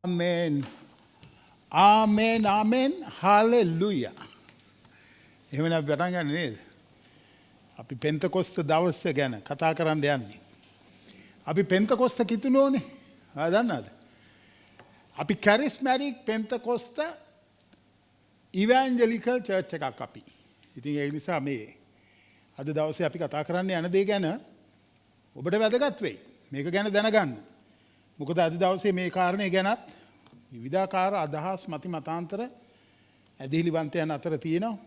Amen. Amen. Amen. Hallelujah. එහෙමනම් අපි පටන් ගන්න නේද? අපි පෙන්තකොස්ත දවස ගැන කතා කරන්න යන්නේ. අපි පෙන්තකොස්ත කිතුනෝනේ. දන්නවද? අපි කැරිස්මැටික් පෙන්තකොස්ත ඉවැන්ජලිකල් චර්ච් එකක් අපි. ඉතින් ඒ නිසා මේ අද දවසේ අපි කතා කරන්න යන දේ ගැන ඔබට වැදගත් වෙයි. මේක ගැන දැනගන්න. මොකද අද දවසේ මේ කාරණේ ගැනත් විවිධාකාර අදහස් මති මතාන්තර ඇදහිලිවන්තයන් අතර තියෙනවා.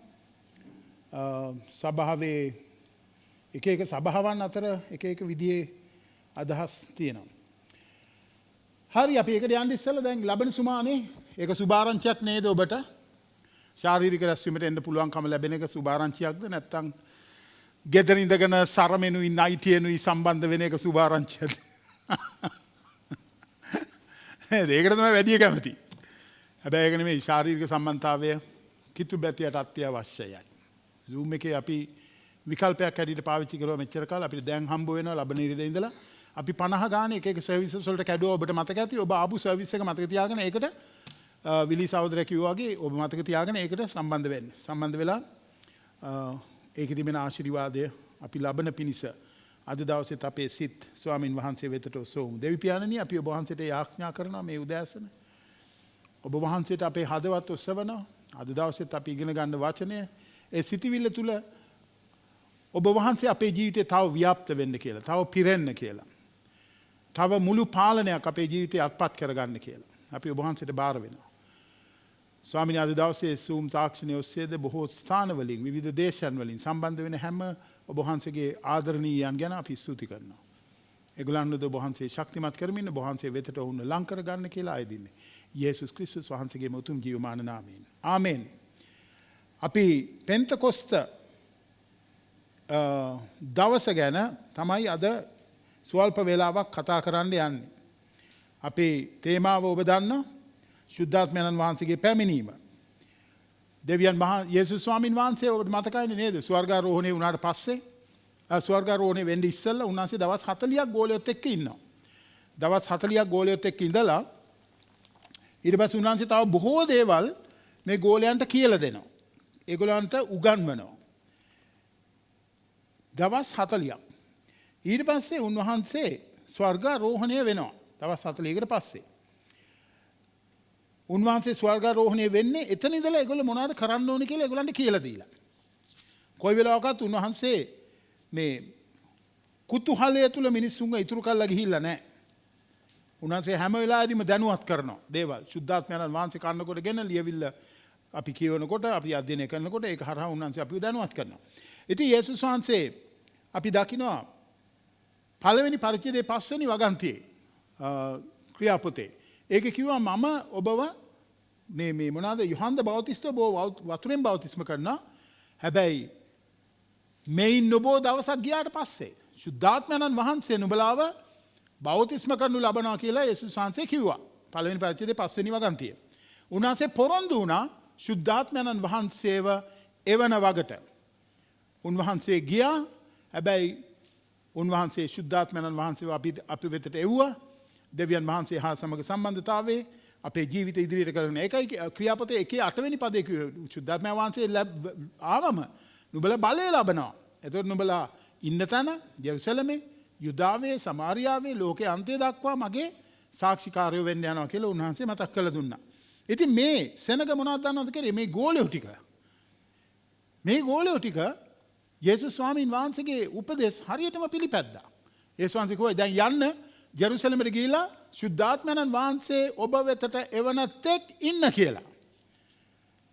සභාවේ එක එක සභාවන් අතර එක එක විදිහේ අදහස් තියෙනවා. හරි අපි ඒකට යන්න ඉස්සෙල්ලා දැන් ලබන සුමානේ ඒක සුභාරංචියක් නේද ඔබට? ශාරීරික රැස්වීමට එන්න පුළුවන්කම ලැබෙන එක සුභාරංචියක්ද නැත්නම් ගෙදර ඉඳගෙන සරමෙනුයි නයිටියනුයි සම්බන්ධ වෙන එක සුභාරංචියක්ද? ඒකට තමයි වැඩි කැමති. හැබැයි ඒක නෙමෙයි ශාරීරික සම්බන්ධතාවය කිතු බැතියට අත්‍යවශ්‍යයි. Zoom එකේ අපි විකල්පයක් හැටියට පාවිච්චි කරුවා මෙච්චර කාලෙ අපිට දැන් හම්බ වෙනවා ලබන ඉරිදා ඉඳලා අපි 50 ගානේ එක එක සර්විසස් වලට කැඩුවා ඔබට මතක ඇති ඔබ ආපු සර්විස් එක මතක තියාගෙන ඒකට විලි සහෝදරයා කිව්වා වගේ ඔබ මතක තියාගෙන ඒකට සම්බන්ධ වෙන්න. සම්බන්ධ වෙලා ඒකේ තිබෙන ආශිර්වාදය අපි ලබන පිණිස අද දවසේත් අපේ සිත් ස්වාමින් වහන්සේ වෙතට ඔසවමු. දෙවි පියාණනි අපි ඔබ වහන්සේට යාඥා කරනවා මේ උදෑසන. ඔබ වහන්සේට අපේ හදවත් ඔසවනවා. අද දවසේත් අපි ඉගෙන ගන්න වචනය ඒ සිටිවිල්ල තුල ඔබ වහන්සේ අපේ ජීවිතේ තව ව්‍යාප්ත වෙන්න කියලා, තව පිරෙන්න කියලා. තව මුළු පාලනයක් අපේ ජීවිතේ අත්පත් කරගන්න කියලා. අපි ඔබ වහන්සේට බාර වෙනවා. ස්වාමීනි අද දවසේ Zoom තාක්ෂණය ඔස්සේද බොහෝ ස්ථානවලින් විවිධ දේශයන් වලින් සම්බන්ධ වෙන හැම ඔබ වහන්සේගේ ආදරණීයයන් ගැන අපි ස්තුති කරනවා. ඒගොල්ලන්ව ඔබ වහන්සේ ශක්තිමත් කරමින් ඔබ වහන්සේ වෙතට වුණ ලං කර ගන්න කියලා ආයදින්නේ. යේසුස් ක්‍රිස්තුස් වහන්සේගේ උතුම් ජීවමාන නාමයෙන්. ආමෙන්. අපි පෙන්තකොස්ත දවස ගැන තමයි අද ස්වල්ප වේලාවක් කතා කරන්න යන්නේ. අපේ තේමාව ඔබ දන්නවා. ශුද්ධාත්මයන් වහන්සේගේ පැමිණීම. දෙවියන් මහා යේසුස් ස්වාමින් වහන්සේ ඔබට මතකයිනේ නේද? ස්වර්ගාරෝහණය වුණාට පස්සේ ස්වර්ගාරෝහණය වෙන්න ඉස්සෙල්ලා උන්වහන්සේ දවස් 40ක් ගෝලියොත් එක්ක ඉන්නවා. දවස් 40ක් ගෝලියොත් එක්ක ඉඳලා ඊට පස්සේ උන්වහන්සේ තව බොහෝ දේවල් මේ ගෝලයන්ට කියලා දෙනවා. ඒගොල්ලන්ට උගන්වනවා. දවස් 40ක්. ඊට පස්සේ උන්වහන්සේ ස්වර්ගාරෝහණය වෙනවා. දවස් 40කට පස්සේ. උන්වහන්සේ ස්වර්ගාරෝහණය වෙන්නේ එතන ඉඳලා ඒගොල්ලෝ මොනවද කරන්න ඕනේ කියලා ඒගොල්ලන්ට කියලා දීලා. කොයි වෙලාවකත් උන්වහන්සේ මේ කුතුහලය තුල මිනිස්සුන්ව ඉතුරු කරලා ගිහිල්ලා නැහැ. උන්වහන්සේ හැම වෙලාවෙදිම දැනුවත් කරනවා දේවල්. සුද්ධාත්මයන් වහන්සේ කන්නකොටගෙන ලියවිල්ල අපි කියවනකොට අපි අධ්‍යයනය කරනකොට ඒක හරහා උන්වහන්සේ අපිව දැනුවත් කරනවා. ඉතින් යේසුස් වහන්සේ අපි දකිනවා පළවෙනි පරිච්ඡේදයේ 5 වෙනි වගන්තියේ ක්‍රියාපොතේ. ඒක කිව්වා මම ඔබව මේ මොනවාද යොහන්ද බෞතිස්ත ඔබ වතුරෙන් බෞතිස්ම කරනවා. හැබැයි මේන් නොබෝ දවසක් ගියාට පස්සේ සුද්ධාත්මයන් වහන්සේ නුඹලාව බෞතිස්ම කරනු ලබනවා කියලා යේසුස් වහන්සේ කිව්වා. පළවෙනි පරිච්ඡේදයේ 5 වෙනි වගන්තිය. උන්වහන්සේ පොරොන්දු වුණා සුද්ධාත්මයන් වහන්සේව එවන වගට. උන්වහන්සේ ගියා. හැබැයි උන්වහන්සේ සුද්ධාත්මයන් වහන්සේව අපි වෙතට එවුවා. දෙවියන් වහන්සේ හා සමග සම්බන්ධතාවයේ අපේ ජීවිත ඉදිරියට කරන එකයි ක්‍රියාපතේ 1:8 වෙනි පදේ කිව්වේ සුද්ධාත්මයන් වහන්සේ ආවම නුඹලා බලය ලබනවා. එතකොට නුඹලා ඉන්න තැන ජෙරුසලමේ, යුදාවේ, සමාරියාවේ ලෝකේ අන්තය දක්වා මගේ සාක්ෂිකාරයෝ වෙන්න යනවා කියලා උන්වහන්සේ මතක් කරලා දුන්නා. ඉතින් මේ සෙනග මොනවද දන්නවද කියලා මේ ගෝලියෝ ටික යේසුස් ස්වාමීන් වහන්සේගේ උපදෙස් හරියටම පිළිපැද්දා. යේසුස් වහන්සේ කිව්වා දැන් යන්න ජෙරුසලමට ගිහිලා සුද්ධාත්මයන් වහන්සේ ඔබ වෙතට එවන තෙක් ඉන්න කියලා.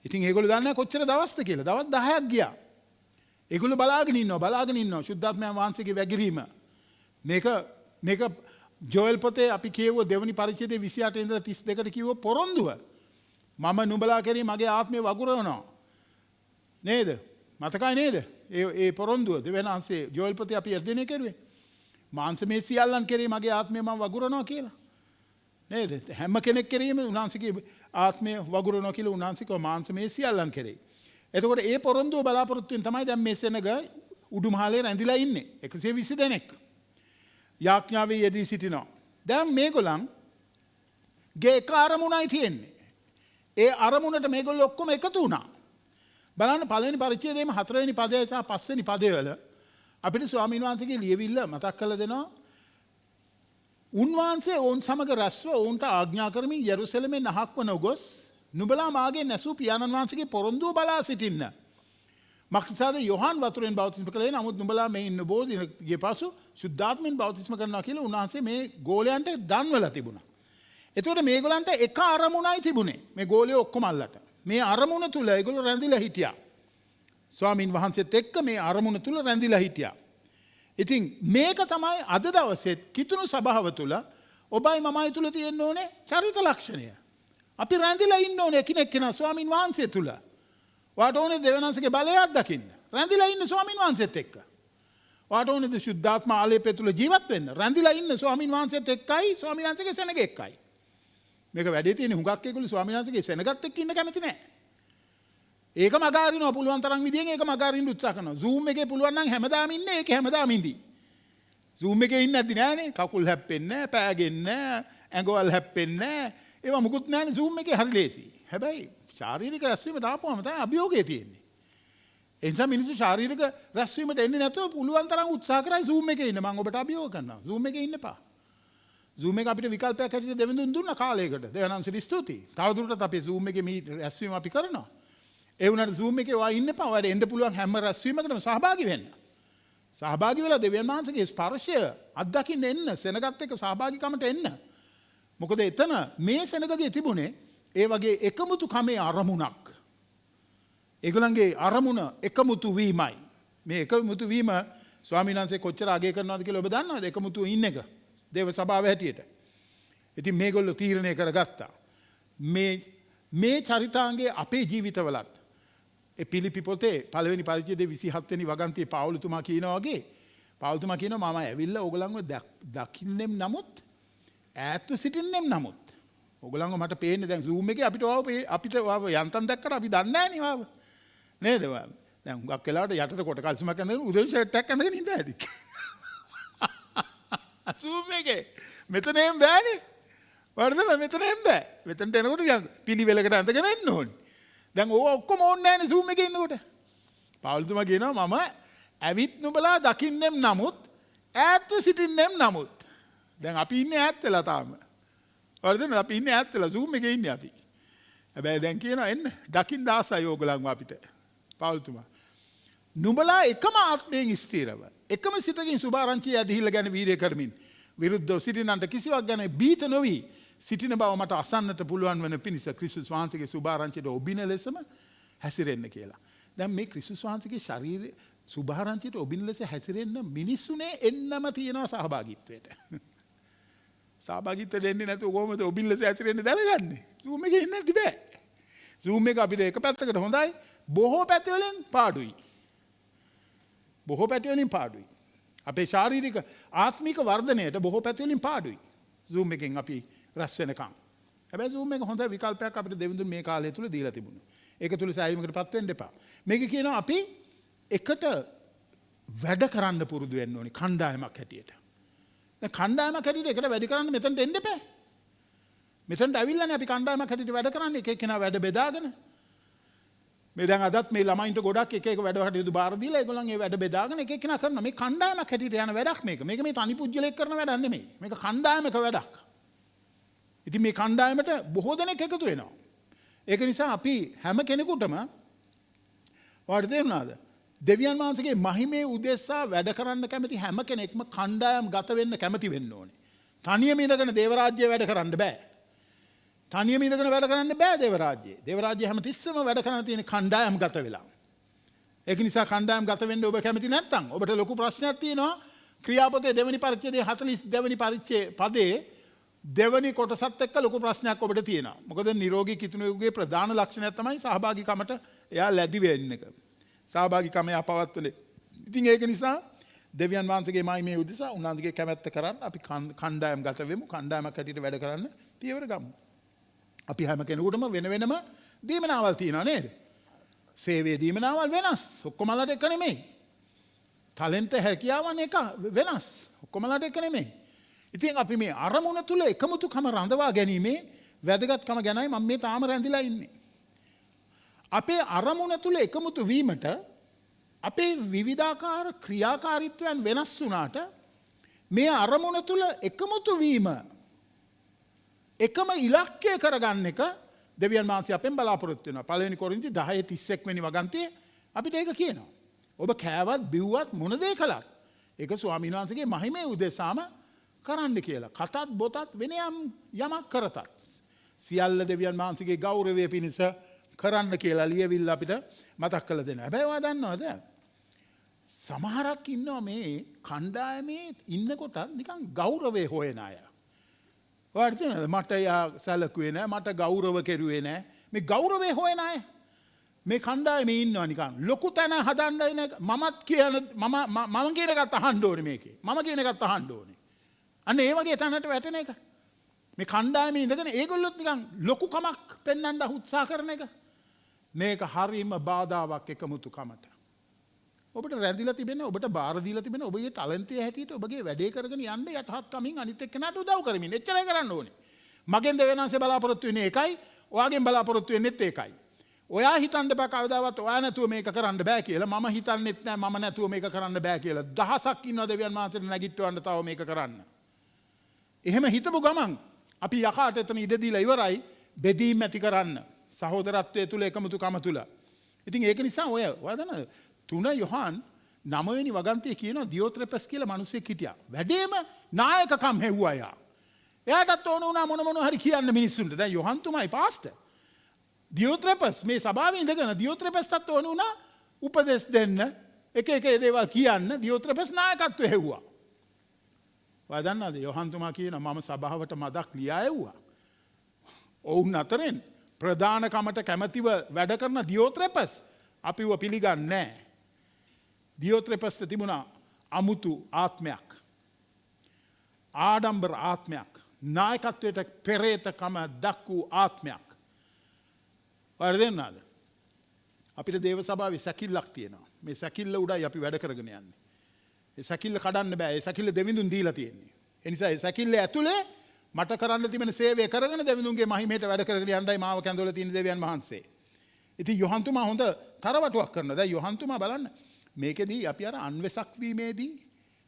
ඉතින් ඒගොල්ලෝ දන්නේ කොච්චර දවස්ද කියලා. දවස් 10ක් ගියා. ඒගොල්ලෝ බලාගෙන ඉන්නවා සුද්ධාත්මයන් වහන්සේගේ වැගිරීම. මේක ජෝෙල් පොතේ අපි කියවුව දෙවනි පරිච්ඡේදයේ 28 ඉඳලා 32ට කිව්ව පොරොන්දුව. මම නුඹලා කෙරෙහි මගේ ආත්මය වගුරවනවා. නේද? මතකයි නේද? ඒ පොරොන්දුව දෙවියන්වහන්සේ ජෝෙල් පොතේ අපි අධ්‍යයනය කරුවේ. මාංශ මේ සියල්ලන් කෙරෙහි මගේ ආත්මය මම වගුරනවා කියලා. නේද? හැම කෙනෙක් කෙරෙහිම උන්වහන්සේගේ ආත්මය වගුරනවා කියලා උන්වහන්සේ කිව්වා මාංශ මේ සියල්ලන් කෙරෙහි. එතකොට ඒ පොරොන්දුව බලාපොරොත්තු වෙන තමයි දැන් මේ සෙනග උඩුමහලේ රැඳිලා ඉන්නේ. 120 දෙනෙක්. යාඥාවේ යෙදී සිටිනවා. දැන් මේගොල්ලන් ගේ එක අරමුණයි තියෙන්නේ. ඒ අරමුණට මේගොල්ලෝ ඔක්කොම එකතු වුණා. බලන්න පළවෙනි පරිච්ඡේදයේම 4 වෙනි පදය සහ 5 වෙනි පදය වල අපිට ස්වාමීන් වහන්සේගේ ලියවිල්ල මතක් කරලා දෙනවා. උන්වහන්සේ ඔවුන් සමග රැස්ව ඔවුන්ට ආඥා කරමින් යෙරුසලමෙන් අහක්ව නොගොස් නුඹලා මාගේ නැසූ පියාණන් වහන්සේගේ පොරොන්දුව බලා සිටින්න. මක්නිසාද යොහන් වතුරෙන් බෞතිස්ම කළේ නමුත් නුඹලා මේ ඉන්න බොහෝ දිනකගේ පසු ශුද්ධාත්මයෙන් බෞතිස්ම කරනවා කියලා උන්වහන්සේ මේ ගෝලයන්ට දන්වලා තිබුණා. එතකොට මේගොල්ලන්ට එක අරමුණයි තිබුණේ. මේ ගෝලියෝ ඔක්කොම අල්ලට. මේ අරමුණ තුල ඒගොල්ලෝ රැඳිලා හිටියා. ස්වාමින් වහන්සේත් එක්ක මේ අරමුණ තුල රැඳිලා හිටියා. ඉතින් මේක තමයි අද දවසෙත් කිතුණු සභාව තුල ඔබයි මමයි තුල තියෙන්න ඕනේ චරිත ලක්ෂණය. අපි රැඳිලා ඉන්න ඕනේ කෙනෙක් කෙනා ස්වාමින් වහන්සේ තුල. වාට ඕනේ දෙවියන්සේගේ බලයක් දකින්න. රැඳිලා ඉන්න ස්වාමින් වහන්සේත් එක්ක. වාට ඕනේ සුද්ධාත්ම ආලේපය තුල ජීවත් වෙන්න. රැඳිලා ඉන්න ස්වාමින් වහන්සේත් එක්කයි ස්වාමින් වහන්සේගේ සෙනග එක්කයි. මේක වැඩේ තියෙන හුඟක් ඒගොල්ලෝ ස්වාමීන් වහන්සේගේ සෙනගත් එක්ක ඉන්න කැමති නැහැ. ඒකම අගාරිනවා පුළුවන් තරම් විදියෙන් ඒකම අගාරින්න උත්සාහ කරනවා. Zoom එකේ පුළුවන් නම් හැමදාම ඉන්නේ ඒක හැමදාම ඉඳි. Zoom එකේ ඉන්නේ නැද්දි නෑනේ. කකුල් හැප්පෙන්නේ නැහැ, පෑගෙන්නේ නැහැ, ඇඟවල් හැප්පෙන්නේ නැහැ. ඒවා මුකුත් නෑනේ Zoom එකේ හරි ලේසි. හැබැයි ශාරීරික රැස්වීමට ආපුවම තමයි අභියෝගය තියෙන්නේ. ඒ නිසා මිනිස්සු ශාරීරික රැස්වීමට එන්නේ නැතුව පුළුවන් තරම් උත්සාහ කරයි Zoom එකේ ඉන්න. මම ඔබට අභියෝග කරනවා. Zoom එකේ ඉන්න එපා. Zoom එක අපිට විකල්පයක් හැටියට දෙවෙනුන් දුන්න කාලයකට. දෙවනන්සට ස්තුතියි. තවදුරටත් අපි Zoom එකේ මේ රැස්වීම අපි කරනවා. ඒ වුණාට Zoom එකේ ඔයා ඉන්න එපා. ඔයාලට එන්න පුළුවන් හැම රැස්වීමකටම සහභාගී වෙන්න. සහභාගී වෙලා දෙවියන් වහන්සේගේ ස්පර්ශය අත්දකින්න එන්න, සෙනගත් එක්ක සහභාගීකමට එන්න. මොකද එතන මේ සෙනගගේ තිබුණේ ඒ වගේ එකමුතු කමේ අරමුණක්. ඒගොල්ලන්ගේ අරමුණ එකමුතු වීමයි. මේ එකමුතු වීම ස්වාමීන් වහන්සේ කොච්චර අගය කරනවද කියලා ඔබ දන්නවද? එකමුතු ඉන්න එක. දේව සභාව හැටියට. ඉතින් මේගොල්ලෝ තීරණය කරගත්තා. මේ චරිතාංගයේ අපේ ජීවිතවලත් ඒ පිලිපි පොතේ පළවෙනි පරිච්ඡේදයේ 27 වෙනි වගන්තියේ පාවුලතුමා කියනවා වගේ පාවුලතුමා කියනවා මම ඇවිල්ලා ඕගොල්ලන්ව දකින්නෙම් නමුත් ඈත්ව සිටින්නෙම් නමුත් ඕගොල්ලන්ව මට පේන්නේ දැන් Zoom එකේ අපිට යන්තම් දැක්කට අපි දන්නේ නැහැ නේ වාව. නේද වාව? දැන් හුඟක් වෙලාවට යටට කොට කල්සමක් ඇඳගෙන උදේ ෂර්ට් එකක් ඇඳගෙන ඉඳලා ඇති. Zoom එකේ මෙතන එම් බෑනේ. වර්ධන මෙතන එම් බෑ. මෙතනට එනකොට පිළිවෙලකට ඇඳගෙන එන්න ඕනේ. දැන් ඕවා ඔක්කොම ඕනේ නැහැනේ Zoom එකේ ඉන්නකොට. පාවුල්තුමා කියනවා මම ඇවිත් නුඹලා දකින්නෙම් නමුත් ඈත්ව සිටින්නෙම් නමුත්. දැන් අපි ඉන්නේ ඈත් වෙලා තාම. වර්ධන අපි ඉන්නේ ඈත් වෙලා Zoom එකේ ඉන්නේ අපි. හැබැයි දැන් කියනවා එන්න දකින්න ආසයි ඕගලන්ව අපිට. පාවුල්තුමා නුඹලා එකම ආත්මයෙන් ස්ථිරව එකම සිතකින් සුභාරංචිය ඇදහිල්ල ගැන වීර්ය කරමින් විරුද්ධව සිටිනන්ට කිසිවක් ගැන බීත නොවි සිටින බව මට අසන්නට පුළුවන් වන පිණිස ක්‍රිස්තුස් වහන්සේගේ සුභාරංචියට ඔබින ලෙසම හැසිරෙන්න කියලා. දැන් මේ ක්‍රිස්තුස් වහන්සේගේ ශරීරයේ සුභාරංචියට ඔබින ලෙස හැසිරෙන්න මිනිස්සුනේ එන්නම තියෙනවා සහභාගීත්වයට. සහභාගීත්වයට එන්නේ නැතුව කොහොමද ඔබින ලෙස හැසිරෙන්න දැනගන්නේ? Zoom එකේ ඉන්නේ නැති බෑ. Zoom එක අපිට එක පැත්තකට හොඳයි, බොහෝ පැතිවලින් පාඩුයි. බොහෝ පැතිවලින් පාඩුයි. අපේ ශාරීරික ආත්මික වර්ධනයට බොහෝ පැතිවලින් පාඩුයි. Zoom එකෙන් අපි රැස් වෙනකම්. හැබැයි Zoom එක හොඳ විකල්පයක් අපිට දෙවිඳුන් මේ කාලය තුල දීලා තිබුණා. ඒක තුල සෑහීමකටපත් වෙන්න එපා. මේක කියනවා අපි එකට වැඩ කරන්න පුරුදු වෙන්න ඕනේ කණ්ඩායමක් හැටියට. දැන් කණ්ඩායමක් හැටියට එකට වැඩ කරන්න මෙතනට එන්න එපා. මෙතනට ඇවිල්ලානේ අපි කණ්ඩායමක් හැටියට වැඩ කරන්නේ එක එක්කෙනා වැඩ බෙදාගෙන. මේ දැන් අදත් මේ ළමයින්ට ගොඩක් එක එක වැඩ කටයුතු බාර දීලා ඒගොල්ලන් ඒ වැඩ බෙදාගෙන එක එක්කෙනා කරනවා. මේ කණ්ඩායමක් හැටියට යන වැඩක් මේක. මේක මේ තනි පුජ්‍යලයක් කරන වැඩක් නෙමෙයි. මේක කණ්ඩායමක වැඩක්. ඉතින් මේ කණ්ඩායමට බොහෝ දෙනෙක් එකතු වෙනවා. ඒක නිසා අපි හැම කෙනෙකුටම වාට තේරුණාද? දෙවියන් වහන්සේගේ මහිමේ උදෙසා වැඩ කරන්න කැමති හැම කෙනෙක්ම කණ්ඩායම් ගත වෙන්න කැමති වෙන්න ඕනේ. තනියම ඉඳගෙන දේව රාජ්‍යය වැඩ කරන්න බෑ. තනියම ඉඳගෙන වැඩ කරන්න බෑ දේව රාජ්‍යයේ. දේව රාජ්‍යය හැමතිස්සෙම වැඩ කරන්න තියෙන කණ්ඩායම් ගත වෙලා. ඒක නිසා කණ්ඩායම් ගත වෙන්න ඔබ කැමති නැත්නම් ඔබට ලොකු ප්‍රශ්නයක් තියෙනවා. ක්‍රියාපතේ දෙවෙනි පරිච්ඡේදයේ 42 වෙනි පදයේ දෙවෙනි කොටසත් එක්ක ලොකු ප්‍රශ්නයක් ඔබට තියෙනවා. මොකද නිරෝගී කිතුණුවේ ප්‍රධාන ලක්ෂණය තමයි සහභාගීකමට එයා ලැබි වෙන්න එක. සහභාගීකම යපවත්වල. ඉතින් ඒක නිසා දෙවියන් වහන්සේගේ මහිමේ උදෙසා උන්වහන්සේගේ කැමැත්ත කරන්න අපි කණ්ඩායම් ගත වෙමු. කණ්ඩායමක් හැටියට වැඩ කරන්න පියවර ගමු. අපි හැම කෙනෙකුටම වෙන වෙනම දීමනාවල් තියෙනවා නේද? සේවයේ දීමනාවල් වෙනස්. ඔක්කොමලට එක නෙමෙයි. ටැලන්ට් හැකියාවන් එක වෙනස්. ඔක්කොමලට එක නෙමෙයි. ඉතින් අපි මේ අරමුණ තුල එකමුතුකම රඳවා ගැනීමේ වැදගත්කම ගැනයි මම මේ තාම රැඳිලා ඉන්නේ. අපේ අරමුණ තුල එකමුතු වීමට අපේ විවිධාකාර ක්‍රියාකාරීත්වයන් වෙනස් වුණාට මේ අරමුණ තුල එකමුතු වීම එකම ඉලක්කය කරගන්න එක දෙවියන් වහන්සේ අපෙන් බලාපොරොත්තු වෙනවා. පළවෙනි කොරින්ති 10:31 වෙනි වගන්තියේ අපිට ඒක කියනවා. ඔබ කෑවත් බිව්වත් මොන දේ කළත් ඒක ස්වාමීන් වහන්සේගේ මහිමේ උදෙසාම කරන්න කියලා. කතත් බොතත් වෙන යමක් කරතත් සියල්ල දෙවියන් වහන්සේගේ ගෞරවය පිණිස කරන්න කියලා ලියවිල්ල අපිට මතක් කරලා දෙනවා. හැබැයි ඔයා දන්නවද? සමහරක් ඉන්නවා මේ කණ්ඩායමේ ඉන්නකොට නිකන් ගෞරවය හොයන අය. ඔයාලට තේරෙනවද? මට යා සැලකුවේ නැහැ, මට ගෞරව කෙරුවේ නැහැ. මේ ගෞරවය හොයන අය මේ කණ්ඩායමේ ඉන්නවා නිකන්. ලොකු තැන හදන්න ඉන මමත් කියන මම කියන එකත් අහන්න ඕනේ මේකේ. මම කියන එකත් අහන්න ඕනේ. අන්න ඒ වගේ තැනට වැටෙන එක. මේ කණ්ඩායමේ ඉඳගෙන ඒගොල්ලොත් නිකන් ලොකුකමක් පෙන්වන්න උත්සාහ කරන එක. මේක හරීම බාධාවක් එකමුතුකමට. ඔබට රැඳිලා තිබෙන, ඔබට බාර දීලා තිබෙන ඔබගේ ටැලන්ටය හැටියට ඔබගේ වැඩේ කරගෙන යන්න යටහත් කමින් අනිත් එක්කෙනාට උදව් කරමින් එච්චරයි කරන්න ඕනේ. මගෙන් දෙවෙනාන්සේ බලාපොරොත්තු වෙන්නේ ඒකයි, ඔයාගෙන් බලාපොරොත්තු වෙන්නේත් ඒකයි. ඔයා හිතන්න බෑ කවදාවත් ඔයා නැතුව මේක කරන්න බෑ කියලා. මම හිතන්නෙත් නෑ මම නැතුව මේක කරන්න බෑ කියලා. දහසක් ඉන්නවා දෙවියන් වහන්සේට නැගිටවන්න තව මේක කරන්න. එහෙම හිතපු ගමන් අපි යකාට එතන ඉඩ දීලා ඉවරයි බෙදීම් ඇති කරන්න. සහෝදරත්වයේ තුල එකමුතුකම තුල. ඉතින් ඒක නිසා ඔය දන්නවද 3 යොහන් 9 වෙනි වගන්තියේ කියනවා දියෝත්‍රෙපස් කියලා මිනිහෙක් හිටියා. වැඩේම නායකකම් හෙව්වා යා. එයාටත් ඕන වුණා මොන හරි කියන්න මිනිස්සුන්ට. දැන් යොහන් තුමයි පාස්ටර්. දියෝත්‍රෙපස් මේ සභාවේ ඉඳගෙන දියෝත්‍රෙපස්ටත් ඕන වුණා උපදෙස් දෙන්න, එක දේවල් කියන්න. දියෝත්‍රෙපස් නායකත්වය හෙව්වා. ඔයා දන්නවද යොහන් තුමා කියනවා මම සභාවට මදක් ලියා එව්වා. ඔවුන් අතරින් ප්‍රධානකමට කැමැතිව වැඩ කරන දියෝත්‍රෙපස් අපිව පිළිගන්නේ නැහැ. දියෝත්‍රෙපස්ට තිබුණා අමුතු ආත්මයක්, ආඩම්බර ආත්මයක්, නායකත්වයට පෙරේතකම දක් වූ ආත්මයක්. වර්දෙන්නාද? අපිට දේව සභාවේ සැකිල්ලක් තියෙනවා. මේ සැකිල්ල උඩයි අපි වැඩ කරගෙන යන්නේ. ඒ සැකිල්ල කඩන්න බෑ. ඒ සැකිල්ල දෙවිඳුන් දීලා තියෙන්නේ. ඒ නිසා ඒ සැකිල්ල ඇතුලේ මට කරන්න තිබෙන සේවය කරගෙන දෙවිඳුන්ගේ මහිමයට වැඩ කරගෙන යන්නයි මාව කැඳවලා තියෙන දෙවියන් වහන්සේ. ඉතින් යොහන් තුමා හොඳ තරවටුවක් කරනවා. දැන් යොහන් තුමා බලන්න මේකෙදී අපි අර අන්වෙසක් වීමේදී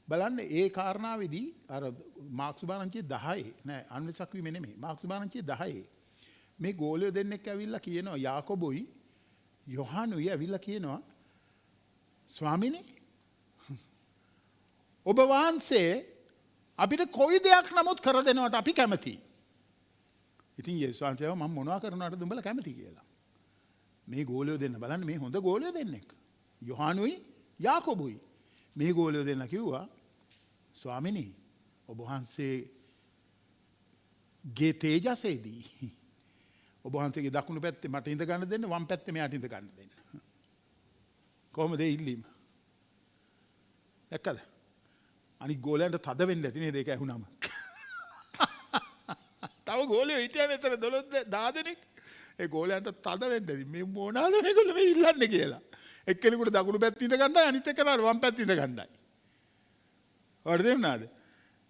බලන්න ඒ කාරණාවේදී අර මාක්ස් බාරංචියේ 10 නෑ අන්වෙසක් වීමේ නෙමෙයි මාක්ස් බාරංචියේ 10 මේ ගෝලියෝ දෙන්නෙක් ඇවිල්ලා කියනවා යාකොබුයි යොහනුයි ඇවිල්ලා කියනවා ස්වාමීනි ඔබ වහන්සේ අපිට කොයි දෙයක් නමුත් කර දෙනවට අපි කැමතියි. ඉතින් යේසුස් වහන්සේ මම මොනවා කරනවටද උඹලා කැමති කියලා. මේ ගෝලියෝ දෙන්න බලන්න මේ හොඳ ගෝලියෝ දෙන්නෙක්. යොහනුයි යාකොබුයි. මේ ගෝලියෝ දෙන්න කිව්වා ස්වාමිනී ඔබ වහන්සේගේ තේජසේදී ඔබ වහන්සේගේ දකුණු පැත්තේ මට ඉඳ ගන්න දෙන්න, වම් පැත්තේ මෙයාට ඉඳ ගන්න දෙන්න. කොහොමද ඒ ඉල්ලීම? දැක්කද? අනිත් ගෝලයන්ට තද වෙන්න ඇති නේද ඒක ඇහුනම. තව ගෝලියෝ හිටියනේ එතන 12 දෙනෙක්. ඒ ගෝලයන්ට තද වෙන්න ඇති. මේ මොනවාද මේගොල්ලෝ මේ ඉල්ලන්නේ කියලා. එක්කෙනෙකුට දකුණු පැත්ත ඉඳ ගන්නයි, අනිත් එක්කෙනාට වම් පැත්ත ඉඳ ගන්නයි. වර්ධෙන්නාද?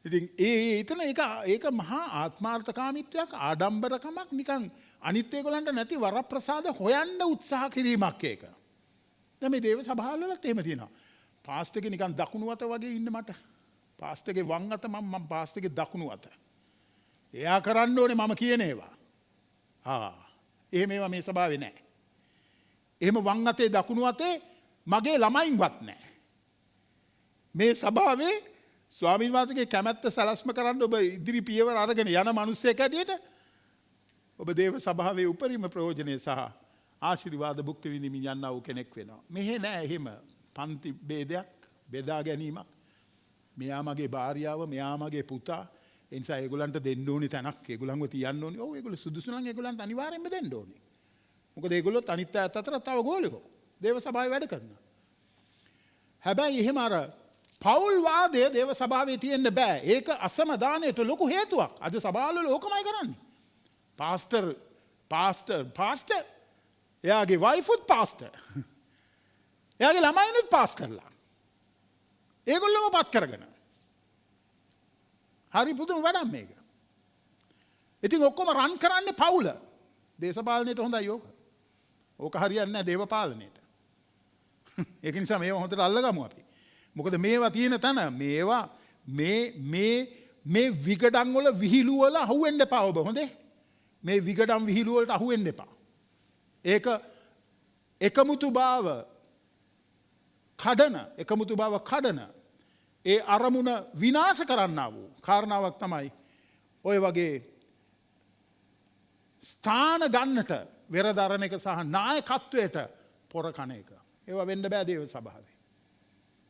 ඉතින් එතන ඒක මහා ආත්මාර්ථකාමීත්වයක්, ආඩම්බරකමක්, නිකන් අනිත් ඒගොල්ලන්ට නැති වරප්‍රසාද හොයන්න උත්සාහ කිරීමක් ඒක. දැන් මේ දේව සභාවලත් එහෙම තියෙනවා. පාස්ටර්ගේ නිකන් දකුණු අත වගේ ඉන්න මට. පාස්ටර්ගේ වම් අත මම පාස්ටර්ගේ දකුණු අත. එයා කරන්න ඕනේ මම කියන ඒවා. එහෙම ඒවා මේ සභාවේ නැහැ. එහෙම වම් අතේ දකුණු අතේ මගේ ළමයින්වත් නැහැ. මේ සභාවේ ස්වාමීන් වහන්සේගේ කැමැත්ත සලස්ම කරන්න ඔබ ඉදිරි පියවර අරගෙන යන මිනිස්සෙක් හැටියට ඔබ දේව සභාවේ උපරිම ප්‍රයෝජනය සහ ආශිර්වාද භුක්ති විඳින්මින් යන්නා වූ කෙනෙක් වෙනවා. මෙහෙ නෑ එහෙම පන්ති ભેදයක් බෙදා ගැනීමක්. මෙයා මගේ භාර්යාව, මෙයා මගේ පුතා. ඒ නිසා ඒගොල්ලන්ට දෙන්න ඕනේ තැනක්, ඒගොල්ලන්ව තියන්න ඕනේ. ඔව් ඒගොල්ලෝ සුදුසු නම් ඒගොල්ලන්ට අනිවාර්යෙන්ම දෙන්න ඕනේ. මොකද ඒගොල්ලොත් අනිත් අයත් අතර තව ගෝලියෝ. දේව සභාවේ වැඩ කරනවා. හැබැයි එහෙම අර පෞල් වාදය දේව සභාවේ තියෙන්න බෑ. ඒක අසමදානයට ලොකු හේතුවක්. අද සභාවවල ඕකමයි කරන්නේ. පාස්ටර් එයාගේ වයිෆුත් පාස්ටර්. එයාගේ ළමයිනුත් පාස්ටර්ලා. ඒගොල්ලොම පත් කරගෙන. හරි පුදුම වැඩක් මේක. ඉතින් ඔක්කොම රන් කරන්නේ පවුල. දේශපාලනයට හොඳයි ඕක. ඕක හරියන්නේ නැහැ දේවපාලනයට. ඒක නිසා මේවා හොඳට අල්ලගමු අපි. මොකද මේවා තියෙන තැන මේවා මේ විගඩම් වල විහිළු වල අහුවෙන්න එපා ඔබ හොඳේ. මේ විගඩම් විහිළු වලට අහුවෙන්න එපා. ඒක එකමුතු බව කඩන ඒ අරමුණ විනාශ කරන්නා වූ කාරණාවක් තමයි ඔය වගේ ස්ථාන ගන්නට වෙරදරන එක සහ නායකත්වයට පොර කන එක. ඒවා වෙන්න බෑ දේව සභාවේ.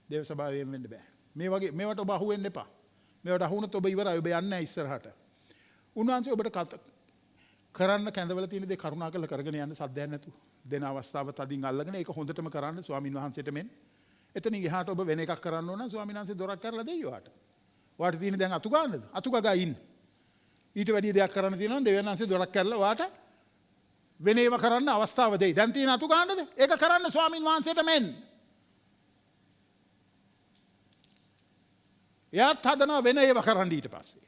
දේව සභාවෙන් වෙන්න බෑ. මේ වගේ මේවට ඔබ අහුවෙන්න එපා. මේවට අහුනොත් ඔබ ඉවරයි. ඔබ යන්නේ නැහැ ඉස්සරහට. උන්වහන්සේ ඔබට කරන්න කැඳවල තියෙන දේ කරුණාකරලා කරගෙන යන්න සද්දයක් නැතුව. දෙන අවස්ථාව තදින් අල්ලගෙන ඒක හොඳටම කරන්න ස්වාමින් වහන්සේට මෙන්. එතනින් එහාට ඔබ වෙන එකක් කරන්න ඕන ස්වාමීන් වහන්සේ දොරක් කරලා දෙයි ඔයාට. ඔයාට තියෙන දැන් අතු ගන්නද? අතු ගගා ඉන්න. ඊට වැඩි දෙයක් කරන්න තියෙනවා දෙවියන් වහන්සේ දොරක් කරලා ඔයාට වෙන ඒවා කරන්න අවස්ථාව දෙයි. දැන් තියෙන අතු ගන්නද? ඒක කරන්න ස්වාමීන් වහන්සේට මෙන්. එයාත් හදනවා වෙන ඒවා කරන්න ඊට පස්සේ.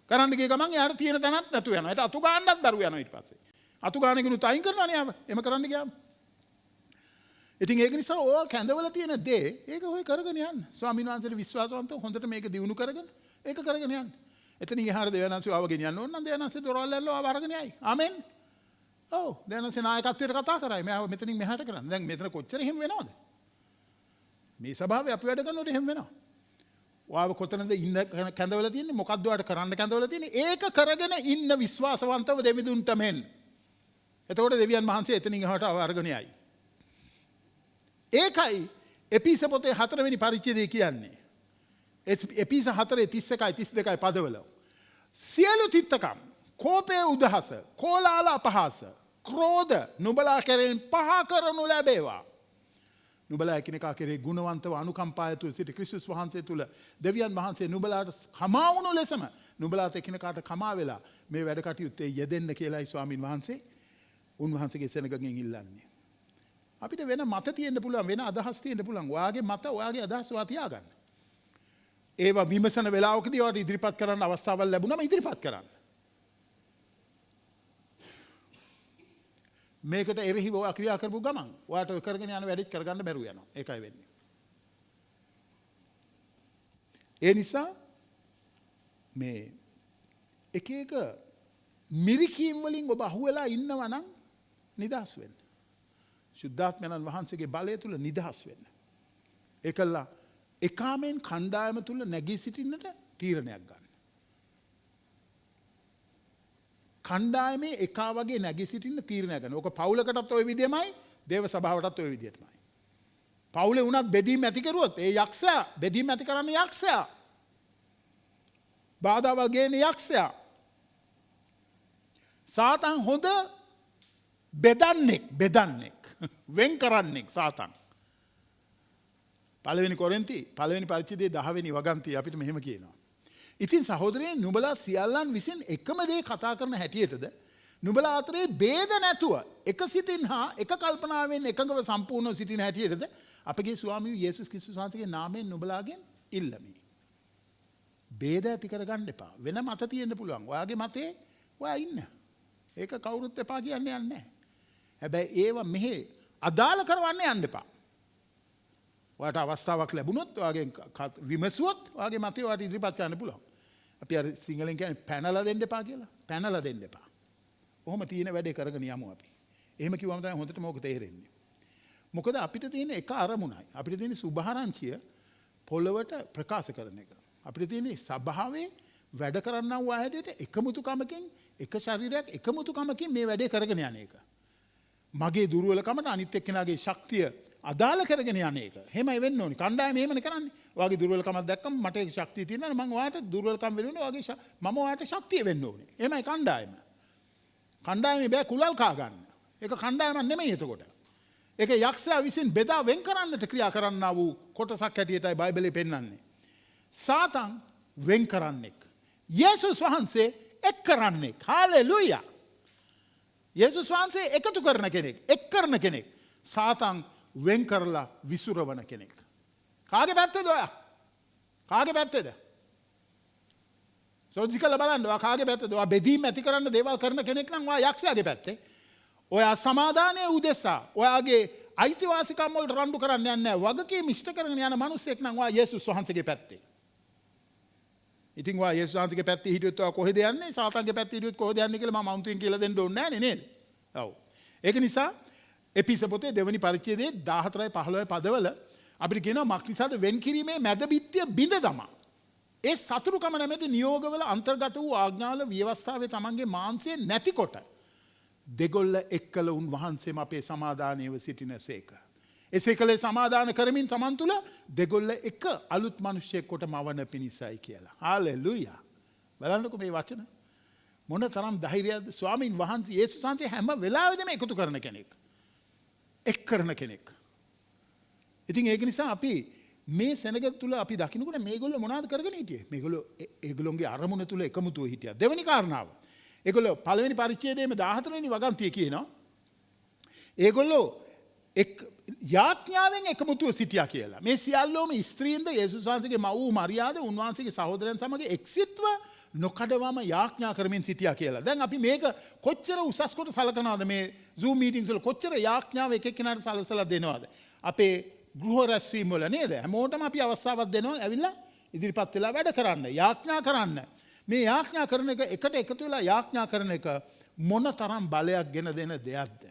කරන්න ගිය ගමන් එයාට තියෙන තැනක් නැතු වෙනවා. ඒට අතු ගන්නත් බැරුව යනවා ඊට පස්සේ. අතු ගන්න කෙනුත් අයින් කරනවානේ යාව. එම කරන්න ගියාම. ඉතින් ඒක නිසා ඔය කැඳවල තියෙන දේ ඒක ඔය කරගෙන යන්න. ස්වාමීන් වහන්සේට විශ්වාසවන්තව හොඳට මේක දිනු කරගෙන ඒක කරගෙන යන්න. එතනින් එහාට දෙවියන් වහන්සේ ආව ගෙනියන්න ඕන නම් දෙවියන් වහන්සේ දොරවල් ඇල්ලව ආව අරගෙන යයි. ආමෙන්. ඔව් දෙවියන් වහන්සේ නායකත්වයට කතා කරයි. මම මෙතනින් මෙහාට කරන්නේ. දැන් මෙතන කොච්චර එහෙම වෙනවද? මේ සභාවේ අපි වැඩ කරනකොට එහෙම වෙනවා. ඔයාව කොතනද ඉන්න කැඳවල තියෙන්නේ? මොකක්ද ඔයාලට කරන්න කැඳවල තියෙන්නේ? ඒක කරගෙන ඉන්න විශ්වාසවන්තව දෙවිඳුන්ට මෙන්. එතකොට දෙවියන් වහන්සේ එතනින් එහාට ආව අරගෙන යයි. ඒකයි එපිස පොතේ 4 වෙනි පරිච්ඡේදය කියන්නේ. එපිස 4 31 32 පදවල. සියලු තිත්තකම්, කෝපය උදහස, කෝලාල අපහාස, ක්‍රෝධ නුඹලා කෙරෙන් පහ කරනු ලැබේවා. නුඹලා එකිනෙකා කෙරේ ගුණවන්තව අනුකම්පා ඇතුව සිටි ක්‍රිස්තුස් වහන්සේ තුල දෙවියන් වහන්සේ නුඹලාට කමා වුණු ලෙසම නුඹලාට එකිනෙකාට කමා වෙලා මේ වැඩ කටයුත්තේ යෙදෙන්න කියලායි ස්වාමින් වහන්සේ උන්වහන්සේගේ සෙනගගෙන් ඉල්ලන්නේ. අපිට වෙන මත තියෙන්න පුළුවන් වෙන අදහස් තියෙන්න පුළුවන්. ඔයාගේ මත ඔයාගේ අදහස් ඔයා තියාගන්න. ඒවා විමසන වෙලාවකදී ඔයාට ඉදිරිපත් කරන්න අවස්ථාවක් ලැබුණාම ඉදිරිපත් කරන්න. මේකට එරෙහිව ඔයා ක්‍රියා කරපු ගමන් ඔයාට ඔය කරගෙන යන වැඩිත් කරගන්න බැරුව යනවා. ඒකයි වෙන්නේ. ඒ නිසා මේ එක එක මිරිකීම් වලින් ඔබ අහුවෙලා ඉන්නවා නම් නිදහස් වෙන්න. ශුද්ධාත්මයන් වහන්සේගේ බලය තුල නිදහස් වෙන්න. ඒකලා එකාමෙන් කණ්ඩායම තුල නැගී සිටින්නට තීරණයක් ගන්න. කණ්ඩායමේ එකා වගේ නැගී සිටින්න තීරණයක් ගන්න. ඕක පවුලකටත් ওই විදියමයි, දේව සභාවටත් ওই විදියටමයි. පවුලේ වුණත් බෙදීම් ඇති කරුවොත් ඒ යක්ෂයා බෙදීම් ඇති කරන්නේ යක්ෂයා. බාධාවල් ගේන යක්ෂයා. සාතන් හොඳ බෙදන්නෙක් වෙන් කරන්නෙක් සාතන්. පළවෙනි කොරින්ති පළවෙනි පරිච්ඡේදයේ 10 වෙනි වගන්තිය අපිට මෙහෙම කියනවා. ඉතින් සහෝදරයන් නුඹලා සියල්ලන් විසින් එකම දේ කතා කරන හැටියටද නුඹලා අතරේ ભેද නැතුව එක සිතින් හා එක කල්පනාවෙන් එකඟව සම්පූර්ණව සිටින හැටියටද අපගේ ස්වාමී යේසුස් ක්‍රිස්තුස් වහන්සේගේ නාමයෙන් නුඹලාගෙන් ඉල්ලමි. ભેද ඇති කරගන්න එපා. වෙන මත තියෙන්න පුළුවන්. ඔයාගේ මතේ ඔයා ඉන්න. ඒක කවුරුත් එපා කියන්නේ නැහැ. හැබැයි ඒවා මෙහි අදාළ කරවන්න යන්න එපා. ඔයාට අවස්ථාවක් ලැබුණොත් ඔයාගෙන් විමසුවොත් ඔයාගේ මතය ඔයාට ඉදිරිපත් කරන්න පුළුවන්. අපි අර සිංහලෙන් කියන්නේ පැනලා දෙන්න එපා කියලා. පැනලා දෙන්න එපා. කොහොම තියෙන වැඩේ කරගෙන යමු අපි. එහෙම කිව්වම තමයි හොඳටම ඕක තේරෙන්නේ. මොකද අපිට තියෙන එක අරමුණයි. අපිට තියෙන සුභාරංචිය පොළවට ප්‍රකාශ කරන එක. අපිට තියෙන සභාවේ වැඩ කරන්නා වූ අයට එකමුතුකමකින් එක ශරීරයක් එකමුතුකමකින් මේ වැඩේ කරගෙන යන එක. මගේ දුර්වලකමට අනිත් එක්කෙනාගේ ශක්තිය අදාළ කරගෙන යන එක. එහෙමයි වෙන්න ඕනේ. කණ්ඩායම එහෙමනේ කරන්නේ. ඔයාගේ දුර්වලකමක් දැක්කම මට ඒක ශක්තිය තියෙනවා මම ඔයාට දුර්වලකම් වෙනුනේ ඔයාගේ මම ඔයාට ශක්තිය වෙන්න ඕනේ. එහෙමයි කණ්ඩායම. කණ්ඩායමේ බෑ කුලල් කා ගන්න. ඒක කණ්ඩායමක් නෙමෙයි එතකොට. ඒක යක්ෂයා විසින් බෙදා වෙන් කරන්නට ක්‍රියා කරන්නා වූ කොටසක් හැටියටයි බයිබලයේ පෙන්වන්නේ. සාතන් වෙන් කරන්නෙක්. යේසුස් වහන්සේ එක් කරන්නෙක්. හාලෙලූයා. යේසුස් වහන්සේ එකතු කරන කෙනෙක්, එක් කරන කෙනෙක්. සාතන් වෙන් කරලා විසුරවන කෙනෙක්. කාගේ පැත්තේද ඔයා? කාගේ පැත්තේද? සෝදිසි කරලා බලන්න ඔයා කාගේ පැත්තද? ඔයා බෙදීම් ඇති කරන්න දේවල් කරන කෙනෙක් නම් ඔයා යක්ෂයාගේ පැත්තේ. ඔයා සමාදානයේ උදෙසා ඔයාගේ අයිතිවාසිකම් වලට රණ්ඩු කරන්න යන්නේ නැහැ. වගකීම් ඉෂ්ට කරගෙන යන මිනිස්සෙක් නම් ඔයා යේසුස් වහන්සේගේ පැත්තේ. ඉතින් ඔයා යේසුස් වහන්සේගේ පැත්තේ හිටියොත් ඔයා කොහෙද යන්නේ? සාතන්ගේ පැත්තේ හිටියොත් කොහෙද යන්නේ කියලා මම අමුතුවෙන් කියලා දෙන්න ඕනේ නැහැ නේද? ඔව්. ඒක නිසා එපිස පොතේ දෙවෙනි පරිච්ඡේදයේ 14යි 15යි පදවල අපිට කියනවා මක්නිසාද වෙන් කිරීමේ මැද බිත්තිය බිඳ දමා. ඒ සතුරුකම නැමැති නියෝගවල අන්තර්ගත වූ ආඥාවල ව්‍යවස්ථාවේ තමන්ගේ මාංශය නැතිකොට දෙගොල්ල එක්කල උන්වහන්සේම අපේ සමාදානයේව සිටිනසේක. එසේ කලේ සමාදාන කරමින් තමන් තුළ දෙගොල්ල එක අලුත් මිනිසෙක් කොට මවන පිණිසයි කියලා. හාලෙලූයා. බලන්නකො මේ වචන. මොන තරම් ධෛර්යයක්ද? ස්වාමීන් වහන්සේ යේසුස් වහන්සේ හැම වෙලාවෙදීම එකතු කරන කෙනෙක්. එක් කරන කෙනෙක්. ඉතින් ඒක නිසා අපි මේ සෙනග තුළ අපි දකින්නකොට මේගොල්ලෝ මොනවද කරගෙන හිටියේ? මේගොල්ලෝ ඒගොල්ලෝගේ අරමුණ තුළ එකමුතුව හිටියා. දෙවෙනි කාරණාව. ඒගොල්ලෝ පළවෙනි පරිච්ඡේදයේම 14 වෙනි වගන්තිය කියනවා. ඒගොල්ලෝ යාඥාවෙන් එකමුතුව සිටියා කියලා. මේ සියල්ලෝම ස්ත්‍රීන්ද යේසුස් වහන්සේගේ මව් වූ මරියාද උන්වහන්සේගේ සහෝදරයන් සමග එක්සිත්ව නොකඩවම යාඥා කරමින් සිටියා කියලා. දැන් අපි මේක කොච්චර උසස් කොට සලකනවද මේ Zoom meetings වල කොච්චර යාඥාව එක එක්කෙනාට සලසලා දෙනවද? අපේ ගෘහ රැස්වීම් වල නේද? හැමෝටම අපි අවස්ථාවක් දෙනවා ඇවිල්ලා ඉදිරිපත් වෙලා වැඩ කරන්න, යාඥා කරන්න. මේ යාඥා කරන එක එකට එකතු වෙලා යාඥා කරන එක මොන තරම් බලයක් ගෙන දෙන දෙයක්ද?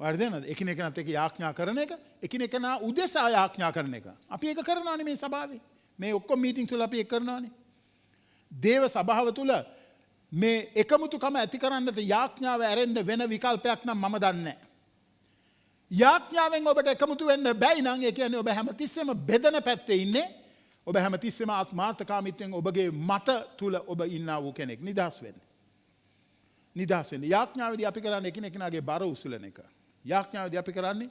වර්ධනද එකිනෙකනත් එක්ක යාඥා කරන එක, එකිනෙකනා උදෙසා යාඥා කරන එක. අපි ඒක කරනවානේ මේ සභාවේ. මේ ඔක්කොම මීටින්ග්ස් වල අපි ඒක කරනවානේ. දේව සභාව තුළ මේ එකමුතුකම ඇති කරන්නට යාඥාව ඇරෙන්න වෙන විකල්පයක් නම් මම දන්නේ නැහැ. යාඥාවෙන් ඔබට එකමුතු වෙන්න බැයි නම් ඒ කියන්නේ ඔබ හැමතිස්සෙම බෙදන පැත්තේ ඉන්නේ. ඔබ හැමතිස්සෙම ආත්මාර්ථකාමීත්වයෙන් ඔබගේ මත තුල ඔබ ඉන්නා වූ කෙනෙක්. නිදහස් වෙන්න. නිදහස් වෙන්න. යාඥාවේදී අපි කරන්නේ එකිනෙකනාගේ බර උසුලන එක. යාඥාවේදී අපි කරන්නේ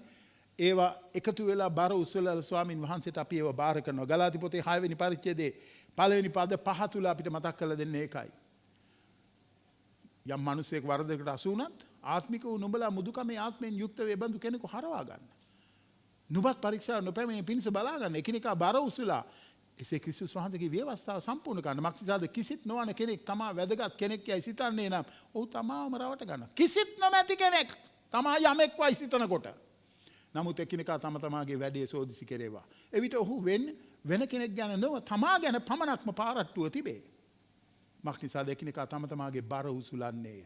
ඒවා එකතු වෙලා බර උසුලලා ස්වාමින් වහන්සේට අපි ඒවා බාර කරනවා. ගලාති පොතේ 6 වෙනි පරිච්ඡේදයේ පළවෙනි පද 5 තුල අපිට මතක් කරලා දෙන්නේ ඒකයි. යම් මිනිසෙක් වරදකට අසු වුණත් ආත්මික වූ නුඹලා මුදුකමේ ආත්මෙන් යුක්ත වේ බඳු කෙනෙකු හරවා ගන්න. නුඹත් පරීක්ෂා නොපැමිණි පිණිස බලා ගන්න. එකිනෙකා බර උසුලා එසේ ක්‍රිස්තුස් වහන්සේගේ ව්‍යවස්ථාව සම්පූර්ණ කරන්න. මක්නිසාද කිසිත් නොවන කෙනෙක් තමා වැදගත් කෙනෙක් යයි සිතන්නේ නම් ඔහු තමාම රවට ගන්න. කිසිත් නොමැති කෙනෙක් තමා යමෙක් වයි සිතනකොට. නමුත් එකිනෙකා තම තමාගේ වැඩේ සෝදිසි කෙරේවා. එවිට ඔහු වෙන කෙනෙක් ගැන නොව තමා ගැන පමණක්ම පාරට්ටුව තිබේ. මක්නිසාද එකිනෙකා තම තමාගේ බර උසුලන්නේය.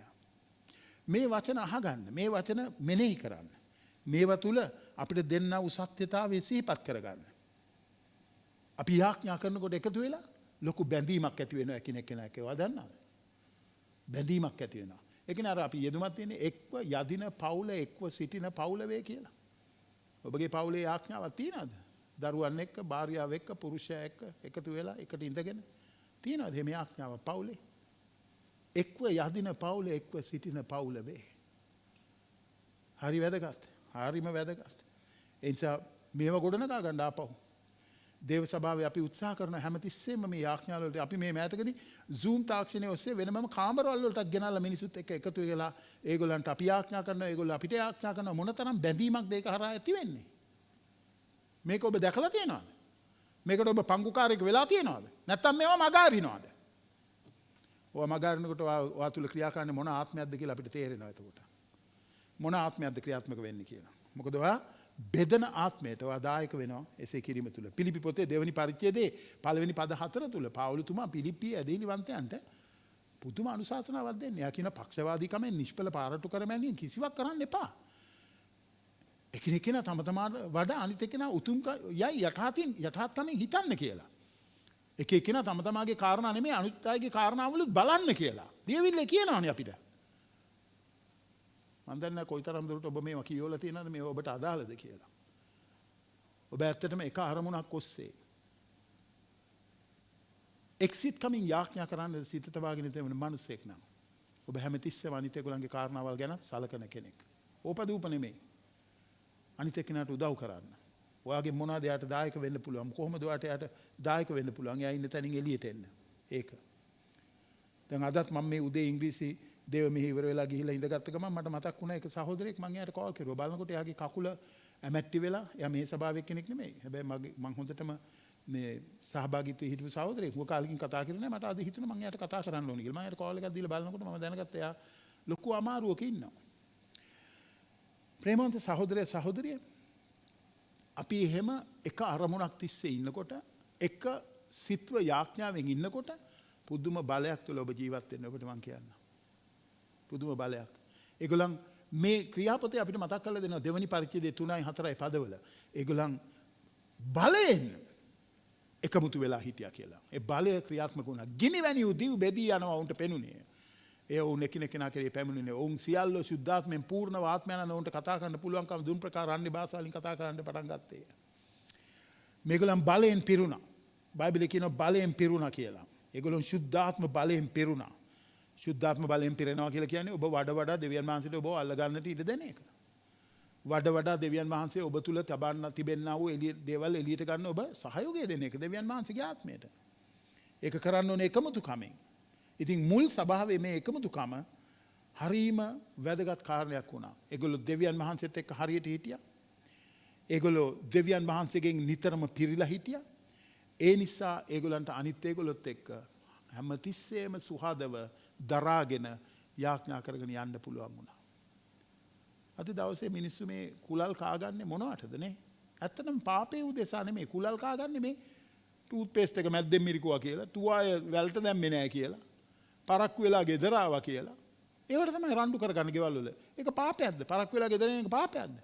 මේ වචන අහගන්න. මේ වචන මෙනෙහි කරන්න. මේවා තුල අපිට දෙන්න වූ සත්‍යතාවය සිහිපත් කරගන්න. අපි යාඥා කරනකොට එකතු වෙලා ලොකු බැඳීමක් ඇති වෙනවා එකිනෙකා ඒවා දන්නවද? බැඳීමක් ඇති වෙනවා. ඒ කියන්නේ අර අපි යෙදුමක් තියෙන්නේ එක්ව යදින පවුල එක්ව සිටින පවුල වේ කියලා. ඔබගේ පවුලේ යාඥාවක් තියනවද? දරුවන් එක්ක, භාර්යාව එක්ක, පුරුෂයා එක්ක එකතු වෙලා එකට ඉඳගෙන තියනවද මේ යාඥාව පවුලේ? එක්ව යදින පවුල එක්ව සිටින පවුල වේ. හරි වැදගත්. හරිම වැදගත්. ඒ නිසා මේව ගොඩනගා ගන්න ආපහු. දේව සභාවේ අපි උත්සාහ කරන හැමතිස්සෙම මේ යාඥා වලට අපි මේ මෑතකදී Zoom තාක්ෂණය ඔස්සේ වෙනමම කාමරවල වලටත් ගෙනල්ලා මිනිසුත් එක්ක එකතු වෙලා ඒගොල්ලන්ට අපි යාඥා කරනවා ඒගොල්ලෝ අපිට යාඥා කරනවා මොනතරම් බැඳීමක්ද ඒක හරහා ඇති වෙන්නේ. මේක ඔබ දැකලා තියෙනවද? මේකට ඔබ පංගුකාරයෙක් වෙලා තියෙනවද? නැත්නම් මේවා මගහරිනවද? ඔයා මගහරිනකොට ඔයා තුල ක්‍රියාකාරී මොන ආත්මයක්ද කියලා අපිට තේරෙනවා එතකොට. මොන ආත්මයක්ද ක්‍රියාත්මක වෙන්නේ කියලා. මොකද ඔයා බෙදන ආත්මයට ඔයා දායක වෙනවා එසේ කිරීම තුළ. පිලිපි පොතේ දෙවෙනි පරිච්ඡේදයේ පළවෙනි පද 4 තුල පාවුලතුමා පිලිප්පි ඇදහිලිවන්තයන්ට පුදුම අනුශාසනාවක් දෙන්නේ. එයා කියන පක්ෂවාදීකමෙන් නිෂ්ඵල පාරට්ටු කරමැනීම කිසිවක් කරන්න එපා. එකිනෙකා තම තමාට වඩා අනිත් එක්කෙනා උතුම් යයි යටහත්කමින් හිතන්න කියලා. එක එක්කෙනා තම තමාගේ කාරණා නෙමෙයි අනිත් අයගේ කාරණාවලුත් බලන්න කියලා. දියවිල්ලේ කියනවානේ අපිට. මම දන්නේ කොයිතරම් දුරට ඔබ මේවා කියවලා තියෙනවද මේව ඔබට අදාළද කියලා. ඔබ ඇත්තටම එක අරමුණක් ඔස්සේ එක්සිට් කමින් යාඥා කරන්න සිත තබාගෙන තියෙන මිනිසෙක් නම් ඔබ හැමතිස්සෙම අනිත් ඒගොල්ලන්ගේ කාරණාවල් ගැන සලකන කෙනෙක්. ඕපදූප නෙමෙයි. අනිත් එක්කෙනාට උදව් කරන්න. ඔයාගේ මොනවාද යාට දායක වෙන්න පුළුවන්? කොහොමද ඔයාට යාට දායක වෙන්න පුළුවන්? එයා ඉන්න තැනින් එළියට එන්න. ඒක. දැන් අදත් මම මේ උදේ ඉංග්‍රීසි දේව මෙහි ඉවර වෙලා ගිහිල්ලා ඉඳගත්ත ගමන් මට මතක් වුණා එක සහෝදරයෙක් මම එයාට කෝල් කරුවා. බලනකොට එයාගේ කකුල ඇමැට්ටි වෙලා එයා මේ සභාවේ කෙනෙක් නෙමෙයි. හැබැයි මම හොඳටම මේ සහභාගීත්වය හිටපු සහෝදරයෙක් මුව කාලෙකින් කතා කරේ නැහැ. මට අද හිතුණා මම එයාට කතා කරන්න ඕනේ කියලා. මම එයාට කෝල් එකක් දීලා බලනකොට මම දැනගත්තා එයා ලොකු අමාරුවක ඉන්නවා. ප්‍රේමවන්ත සහෝදරය සහෝදරිය අපි එහෙම එක අරමුණක් තිස්සේ ඉන්නකොට එක සිත්ව යාඥාවෙන් ඉන්නකොට පුදුම බලයක් තුළ ඔබ ජීවත් වෙන්න ඔබට මම කියන්න. පුදුම බලයක්. ඒගොල්ලන් මේ ක්‍රියාපතේ අපිට මතක් කරලා දෙනවා දෙවනි පරිච්ඡේදයේ 3යි 4යි පදවල. ඒගොල්ලන් බලයෙන් එකමුතු වෙලා හිටියා කියලා. ඒ බලය ක්‍රියාත්මක වුණා. ගිනි වැනි උදිව් බෙදී යනවා උන්ට පෙනුනේ. ඒ වුන් එකිනෙකා කෙරේ පැමිණුනේ. ඔවුන් සියල්ල සුද්ධාත්මෙන් පූර්ණව ආත්මයන් උන්ට කතා කරන්න පුළුවන්කම දුන් ප්‍රකාර අන්‍ය භාෂාවලින් කතා කරන්න පටන් ගත්තේ. මේගොල්ලන් බලයෙන් පිරුණා. බයිබලයේ කියනවා බලයෙන් පිරුණා කියලා. ඒගොල්ලන් සුද්ධාත්ම බලයෙන් පිරුණා. සුද්ධාත්ම බලයෙන් පිරෙනවා කියලා කියන්නේ ඔබ වඩා දෙවියන් වහන්සේට ඔබ අල්ල ගන්නට ඉඩ දෙන එක. වඩා දෙවියන් වහන්සේ ඔබ තුල තබන්න තිබෙන්නා වූ දේවල් එළියට ගන්න ඔබ සහයෝගය දෙන එක දෙවියන් වහන්සේගේ ආත්මයට. ඒක කරන්න ඕනේ එකමුතුකමෙන්. ඉතින් මුල් සභාවේ මේ එකමුතුකම හරීම වැදගත් කාරණයක් වුණා. ඒගොල්ලෝ දෙවියන් වහන්සේත් එක්ක හරියට හිටියා. ඒගොල්ලෝ දෙවියන් වහන්සේගෙන් නිතරම පිරීලා හිටියා. ඒ නිසා ඒගොල්ලන්ට අනිත් ඒගොල්ලොත් එක්ක හැමතිස්සෙම සුහදව දරාගෙන යාඥා කරගෙන යන්න පුළුවන් වුණා. අද දවසේ මිනිස්සු මේ කුලල් කාගන්නේ මොනවටද නේ? ඇත්තටම පාපේ උදෙසා නෙමෙයි කුලල් කාගන්නේ මේ ටූත් පේස්ට් එක මැද්දෙන් මිරිකුවා කියලා, තුවාය වැල්ට දැම්මේ නැහැ කියලා, පරක්කු වෙලා ගෙදර ආවා කියලා. ඒවට තමයි රණ්ඩු කරගන්න ගෙවල් වල. ඒක පාපයක්ද? පරක්කු වෙලා ගෙදර එන එක පාපයක්ද?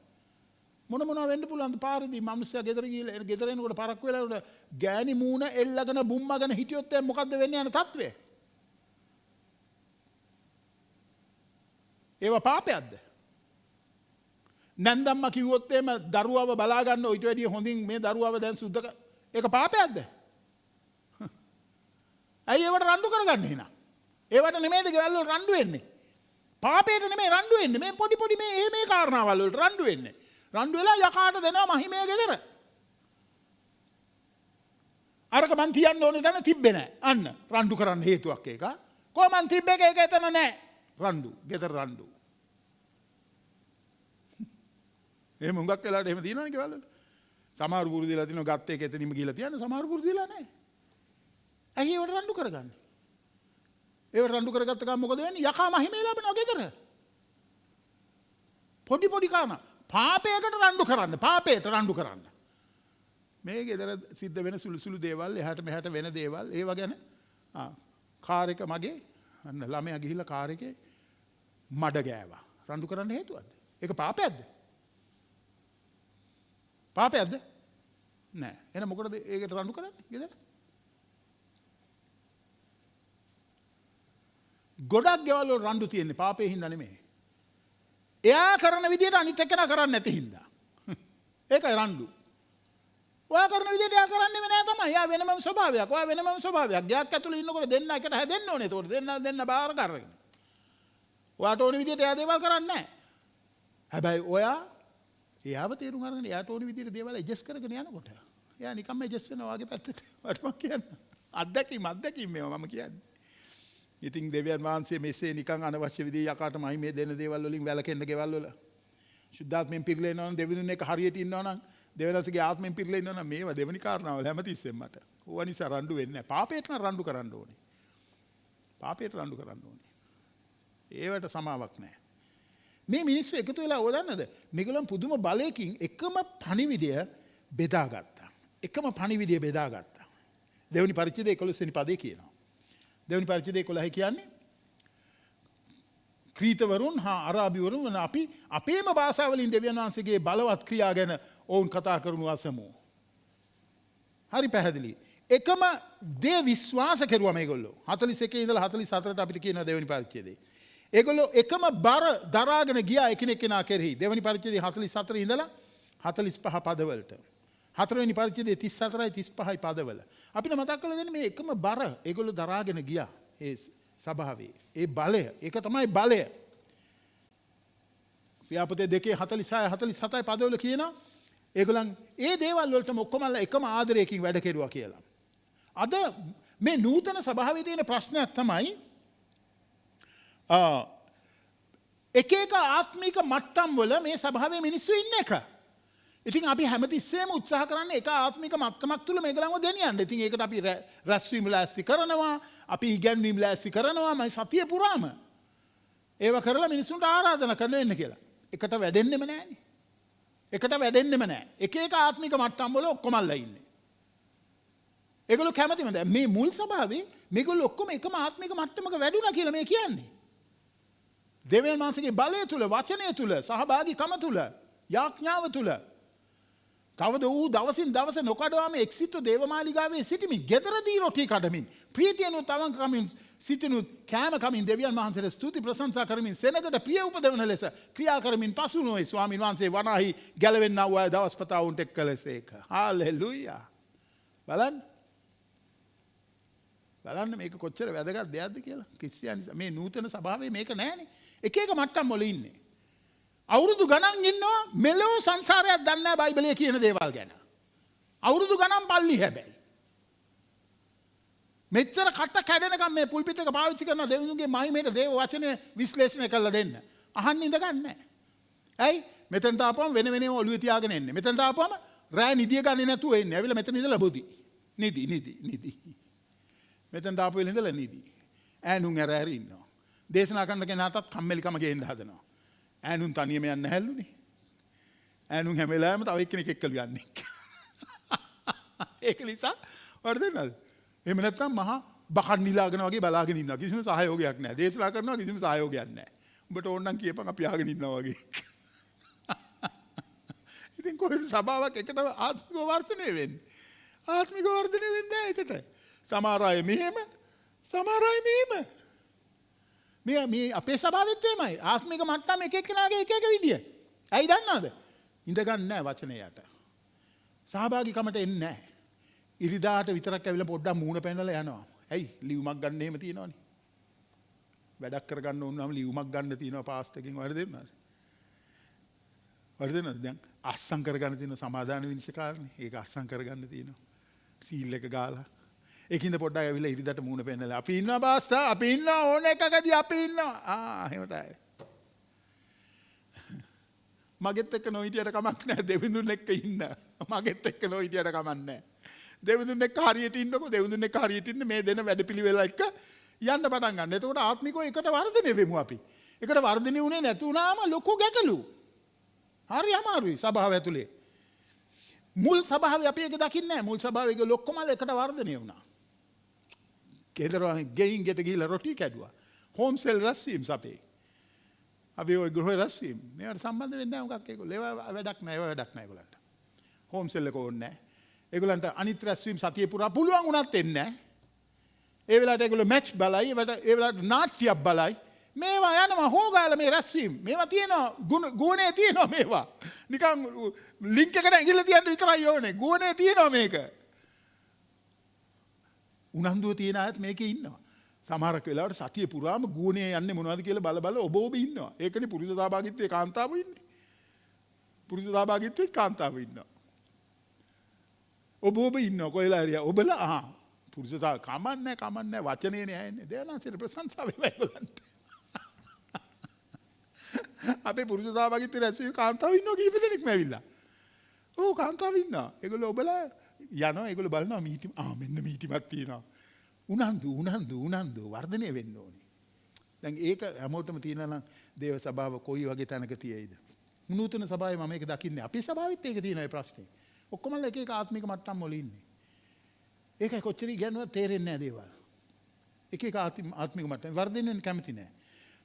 මොනවා වෙන්න පුළුවන්ද පාරදී මිනිස්සයා ගෙදර ගිහලා ගෙදර එනකොට පරක්කු වෙලා උඩ ගෑණි මූණ එල්ලගෙන බුම්මගෙන හිටියොත් දැන් මොකද්ද වෙන්නේ යන තත්ත්වය? ඒව පාපයක්ද? නැන්දම්ම කිව්වොත් එහෙම දරුවව බලා ගන්න ඊට වැඩිය හොඳින් මේ දරුවව දැන් සුද්ධ කර ඒක පාපයක්ද? ඇයි ඒවට රණ්ඩු කරගන්නේ එහෙනම්? ඒවට නෙමෙයිද ගෙවල් වල රණ්ඩු වෙන්නේ? පාපයට නෙමෙයි රණ්ඩු වෙන්නේ. මේ පොඩි මේ කාරණාවල් වලට රණ්ඩු වෙන්නේ. රණ්ඩු වෙලා යකාට දෙනවා මහිමේ ගෙදර. අරක මන් තියන්න ඕනේ තැන තිබ්බේ නැහැ. අන්න රණ්ඩු කරන්න හේතුවක් ඒක. කොහොමන් තිබ්බේ ඒක එතන නැහැ. රණ්ඩු ගෙදර රණ්ඩු. එහෙම හුඟක් වෙලාවට එහෙම තියෙනවනේ ගෙවල් වල. සමහර පුරුදුලා තිනවා ගත්ත එක එතනින්ම ගිහලා තියන්න සමහර පුරුදුලා නැහැ. ඇයි ඒවට රණ්ඩු කරගන්නේ? ඒවට රණ්ඩු කරගත්ත ගමන් මොකද වෙන්නේ? යකා මහිමේ ලැබෙනවා ගෙදර. පොඩි කාරණා. පාපයකට රණ්ඩු කරන්න. පාපයට රණ්ඩු කරන්න. මේ ගෙදර සිද්ධ වෙන සුළු දේවල් එහාට මෙහාට වෙන දේවල් ඒව ගැන කාර් එක මගේ අන්න ළමයා ගිහිල්ලා කාර් එකේ මඩ ගෑවා. රණ්ඩු කරන්න හේතුවක්ද? ඒක පාපයක්ද? පාපයක්ද? නෑ. එහෙනම් මොකටද ඒකට රණ්ඩු කරන්නේ ගෙදර? ගොඩක් ගෙවල් වල රණ්ඩු තියෙන්නේ පාපේ හින්දා නෙමෙයි. එයා කරන විදිහට අනිත් එක්කෙනා කරන්නේ නැති හින්දා. ඒකයි රණ්ඩු. ඔයා කරන විදිහට එයා කරන්නේම නෑ තමයි. එයා වෙනමම ස්වභාවයක්. ඔයා වෙනමම ස්වභාවයක්. ගයක් ඇතුළේ ඉන්නකොට දෙන්න එකට හැදෙන්න ඕනේ. ඒතකොට දෙන්න බාර කරගෙන. ඔයාට ඕන විදිහට එයා දේවල් කරන්නේ නෑ. හැබැයි ඔයා එයාව තේරුම් අරගෙන එයාට ඕන විදිහට දේවල් ඇඩ්ජස්ට් කරගෙන යනකොට එයා නිකම්ම ඇඩ්ජස්ට් වෙනවා වගේ පැත්තට. වට මම කියන්නේ. අත්දැකීම් මේවා මම කියන්නේ. ඉතින් දෙවියන් වහන්සේ මෙසේ නිකන් අනවශ්‍ය විදිහේ යකාට මහිමේ දෙන දේවල් වලින් වැළකෙන්න ගෙවල් වල සුද්ධාත්මෙන් පිරලා ඉන්නවා නම් දෙවියන් එක හරියට ඉන්නවා නම් දෙවියන්සේගේ ආත්මෙන් පිරලා ඉන්නවා නම් මේවා දෙවනි කාරණාවල හැමතිස්සෙම මට ඕවා නිසා රණ්ඩු වෙන්නේ නැහැ. පාපයට නම් රණ්ඩු කරන්න ඕනේ. පාපයට රණ්ඩු කරන්න ඕනේ. ඒවට සමාවක් නැහැ. මේ මිනිස්සු එකතු වෙලා ඕව දන්නද? මේගොල්ලන් පුදුම බලයකින් එකම පණිවිඩය බෙදාගත්තා. දෙවනි පරිච්ඡේදයේ 11 වෙනි පදේ කියනවා. දෙවනි පරිච්ඡේදයේ 11 කියන්නේ ක්‍රීතවරුන් හා අරාබිවරුන් වන අපි අපේම භාෂාවලින් දෙවියන් වහන්සේගේ බලවත් ක්‍රියා ගැන ඔවුන් කතා කරනු අසමු. හරි පැහැදිලි. එකම දේ විශ්වාස කරුවා මේගොල්ලෝ. 41 ඉඳලා 44ට අපිට කියනවා දෙවනි පරිච්ඡේදයේ. ඒගොල්ලෝ එකම බර දරාගෙන ගියා එකිනෙකා කෙරෙහි. දෙවනි පරිච්ඡේදයේ 44 ඉඳලා 45 පදවලට. හතරවෙනි පරිච්ඡේදයේ 34යි 35යි පදවල. අපිට මතක් කරලා දෙන්නේ මේ එකම බර ඒගොල්ලෝ දරාගෙන ගියා. ඒ සභාවේ. ඒ බලය. ඒක තමයි බලය. ක්‍රියාපතේ 2:46-47 පදවල කියනවා ඒගොල්ලන් ඒ දේවල් වලටම ඔක්කොමලා එකම ආදරයකින් වැඩ කෙරුවා කියලා. අද මේ නූතන සභාවේ තියෙන ප්‍රශ්නයක් තමයි එක ආත්මික මට්ටම් වල මේ සභාවේ මිනිස්සු ඉන්න එක. ඉතින් අපි හැමතිස්සෙම උත්සාහ කරන්නේ එක ආත්මික මට්ටමක් තුල මේගොල්ලන්ව ගෙනියන්න. ඉතින් ඒකට අපි රැස්වීම ලෑස්ති කරනවා, අපි ඉගැන්වීම ලෑස්ති කරනවා, මම සතිය පුරාම ඒව කරලා මිනිස්සුන්ට ආරාධනා කරන්න වෙන්න කියලා. එකට වැඩෙන්නෙම නැහැනේ. එකට වැඩෙන්නෙම නැහැ. එක එක ආත්මික මට්ටම් වල ඔක්කොමල්ලා ඉන්නේ. ඒගොල්ලෝ කැමතිම දැන් මේ මුල් සභාවේ මේගොල්ලෝ ඔක්කොම එකම ආත්මික මට්ටමක වැඩුණා කියලා මේ කියන්නේ. දෙවියන් වහන්සේගේ බලය තුල, වචනය තුල, සහභාගීකම තුල, යාඥාව තුල තවද ඌ දවසින් දවස නොකඩවාම එක්සිට් දේවමාලිගාවේ සිටමින් ගෙදරදී රොටි කඩමින් ප්‍රීතියනුත් අවංකමින් සිටිනුත් කෑම කමින් දෙවියන් වහන්සේට ස්තුති ප්‍රශංසා කරමින් සෙනගට ප්‍රිය උපදවන ලෙස ක්‍රියා කරමින් පසු නොවේ ස්වාමීන් වහන්සේ වනාහි ගැලවෙන්නා වූ අය දවස් පතා උන්ට එක්කලසේක. හාලෙලූයා. බලන්න මේක කොච්චර වැදගත් දෙයක්ද කියලා. ක්‍රිස්තියානි මේ නූතන සභාවේ මේක නැහැනේ. එක එක මට්ටම් වල ඉන්නේ. අවුරුදු ගණන් ඉන්නවා මෙලෝ සංසාරයක් දන්නේ නැහැ බයිබලයේ කියන දේවල් ගැන. අවුරුදු ගණන් පල්ලි හැබැයි. මෙච්චර කට කැඩෙනකම් මේ පුල්පිට් එක පාවිච්චි කරන දෙවියන්ගේ මහිමේට දේව වචනය විශ්ලේෂණය කරලා දෙන්න. අහන්න ඉඳ ගන්නෑ. ඇයි? මෙතනට ආපුවම වෙන වෙනම ඔළුවේ තියාගෙන එන්නේ. මෙතනට ආපුවම රෑ නිදිය ගන්නේ නැතුව එන්නේ. ඇවිල්ලා මෙතන ඉඳලා බොදි. නිදි. මෙතනට ආපු වෙලෙ ඉඳලා නිදි. ඈනුන් ඇර ඉන්නවා. දේශනා කරන කෙනාටත් කම්මැලිකම ගේන්න හදනවා. ඈනුන් තනියම යන්න හැල්ලුනේ. ඈනුන් හැම වෙලාවෙම තව එක්කෙනෙක් එක්කලු යන්නේ. ඒක නිසා වර්ධනද? එහෙම නැත්නම් මහා බකන් නිලාගෙන වගේ බලාගෙන ඉන්නවා. කිසිම සහයෝගයක් නැහැ. දේශනා කරනවා කිසිම සහයෝගයක් නැහැ. උඹට ඕන නම් කියපන් අපි ආගෙන ඉන්නවා වගේ. ඉතින් කොහෙද සභාවක් එකට ආත්මික වර්ධනය වෙන්නේ? ආත්මික වර්ධනය වෙන්නේ නැහැ එකට. සමහර අය මෙහෙම, සමහර අය මෙහෙම. මේ අපේ සභාවෙත් එහෙමයි. ආත්මික මට්ටම එක එක්කෙනාගේ එක එක විදිය. ඇයි දන්නවද? ඉඳ ගන්න නැහැ වචනේ යට. සහභාගීකමට එන්නේ නැහැ. ඉරිදාට විතරක් ඇවිල්ලා පොඩ්ඩක් මූණ පෙන්නලා යනවා. ඇයි? ලියුමක් ගන්න එහෙම තියෙනවනේ. වැඩක් කරගන්න ඕන නම් ලියුමක් ගන්න තියෙනවා පාස්ට් එකකින් වරදෙන්නද? වරදෙන්නද? දැන් අස්සම් කරගන්න තියෙන සමාදාන විනිශ්චයකාරනේ. ඒක අස්සම් කරගන්න තියෙනවා. සීල් එක ගාලා. ඒකින්ද පොඩ්ඩක් ඇවිල්ලා ඉරිදාට මූණ පෙන්නලා අපි ඉන්නවා බාස්සා අපි ඉන්නවා ඕන එකකදී අපි ඉන්නවා. එහෙම තමයි. මගෙත් එක්ක නොහිටියට කමක් නැහැ දෙවිඳුන් එක්ක ඉන්න. මගෙත් එක්ක නොහිටියට කමක් නැහැ. දෙවිඳුන් එක්ක හරියට ඉන්නකො දෙවිඳුන් එක්ක හරියට ඉන්න මේ දෙන වැඩපිළිවෙල එක්ක යන්න පටන් ගන්න. එතකොට ආත්මිකව එකට වර්ධනය වෙමු අපි. එකට වර්ධනය වුණේ නැති වුණාම ලොකු ගැටලු. හරි අමාරුයි සභාව ඇතුලේ. මුල් සභාවේ අපි ඒක දකින්නේ නැහැ. මුල් සභාවේ ගිහ ලොක්කම එකට වර්ධනය වුණා. ගෙදරවල ගෙයින් ගෙට ගිහලා රොටි කැඩුවා. හෝම් සෙල් රැස්වීම් අපේ. අපි ওই ගෘහ රැස්වීම් මේවට සම්බන්ධ වෙන්නේ නැහැ මොකක් ඒගොල්ලෝ. ඒවා වැඩක් නැහැ. ඒවා වැඩක් නැහැ ඒගොල්ලන්ට. හෝම් සෙල් එක ඕනේ නැහැ. ඒගොල්ලන්ට අනිත් රැස්වීම් සතිය පුරා පුළුවන් වුණත් එන්නේ නැහැ. ඒ වෙලාවට ඒගොල්ලෝ මැච් බලයි. ඒ වෙලාවට නාට්‍යයක් බලයි. මේවා යනවා හොගාලා මේ රැස්වීම්. මේවා තියෙනවා ගුණේ තියෙනවා මේවා. නිකන් ලින්ක් එකට ඇඟිල්ල තියන්න විතරයි ඕනේ. ගුණේ තියෙනවා මේක. උනන්දුව තියෙන අයත් මේකේ ඉන්නවා. සමහරක් වෙලාවට සතිය පුරාම ගුණේ යන්නේ මොනවද කියලා බල ඔබ ඉන්නවා. ඒකනේ පුරුෂ සහභාගීත්වයේ කාන්තාව ඉන්නේ. පුරුෂ සහභාගීත්වයේ කාන්තාව ඉන්නවා. ඔබ ඉන්නවා කොහෙලා හරියා ඔබලා පුරුෂ කමන්නේ වචනේ නෑ එන්නේ. දේවනාන්සේට ප්‍රශංසා වේවා ඒගොල්ලන්ට. අපේ පුරුෂ සහභාගීත්වයේ රැස්වීම කාන්තාව ඉන්නවා කීප දෙනෙක්ම ඇවිල්ලා. ඔව් කාන්තාව ඉන්නවා. ඒගොල්ලෝ ඔබලා යනවා ඒගොල්ලෝ බලනවා මෙන්න මීටිමක් තියෙනවා. උනන්දු වර්ධනය වෙන්න ඕනේ. දැන් ඒක හැමෝටම තියෙනවා නම් දේව සභාව කොයි වගේ තැනක තියෙයිද? නූතන සභාවේ මම මේක දකින්නේ. අපේ සභාවෙත් ඒක තියෙනවා ඒ ප්‍රශ්නේ. ඔක්කොමලා එක එක ආත්මික මට්ටම් වල ඉන්නේ. ඒකයි කොච්චර ඉගෙනුවා තේරෙන්නේ නැහැ දේවල්. එක එක ආත්මික මට්ටම් වර්ධනය වෙන්න කැමති නැහැ.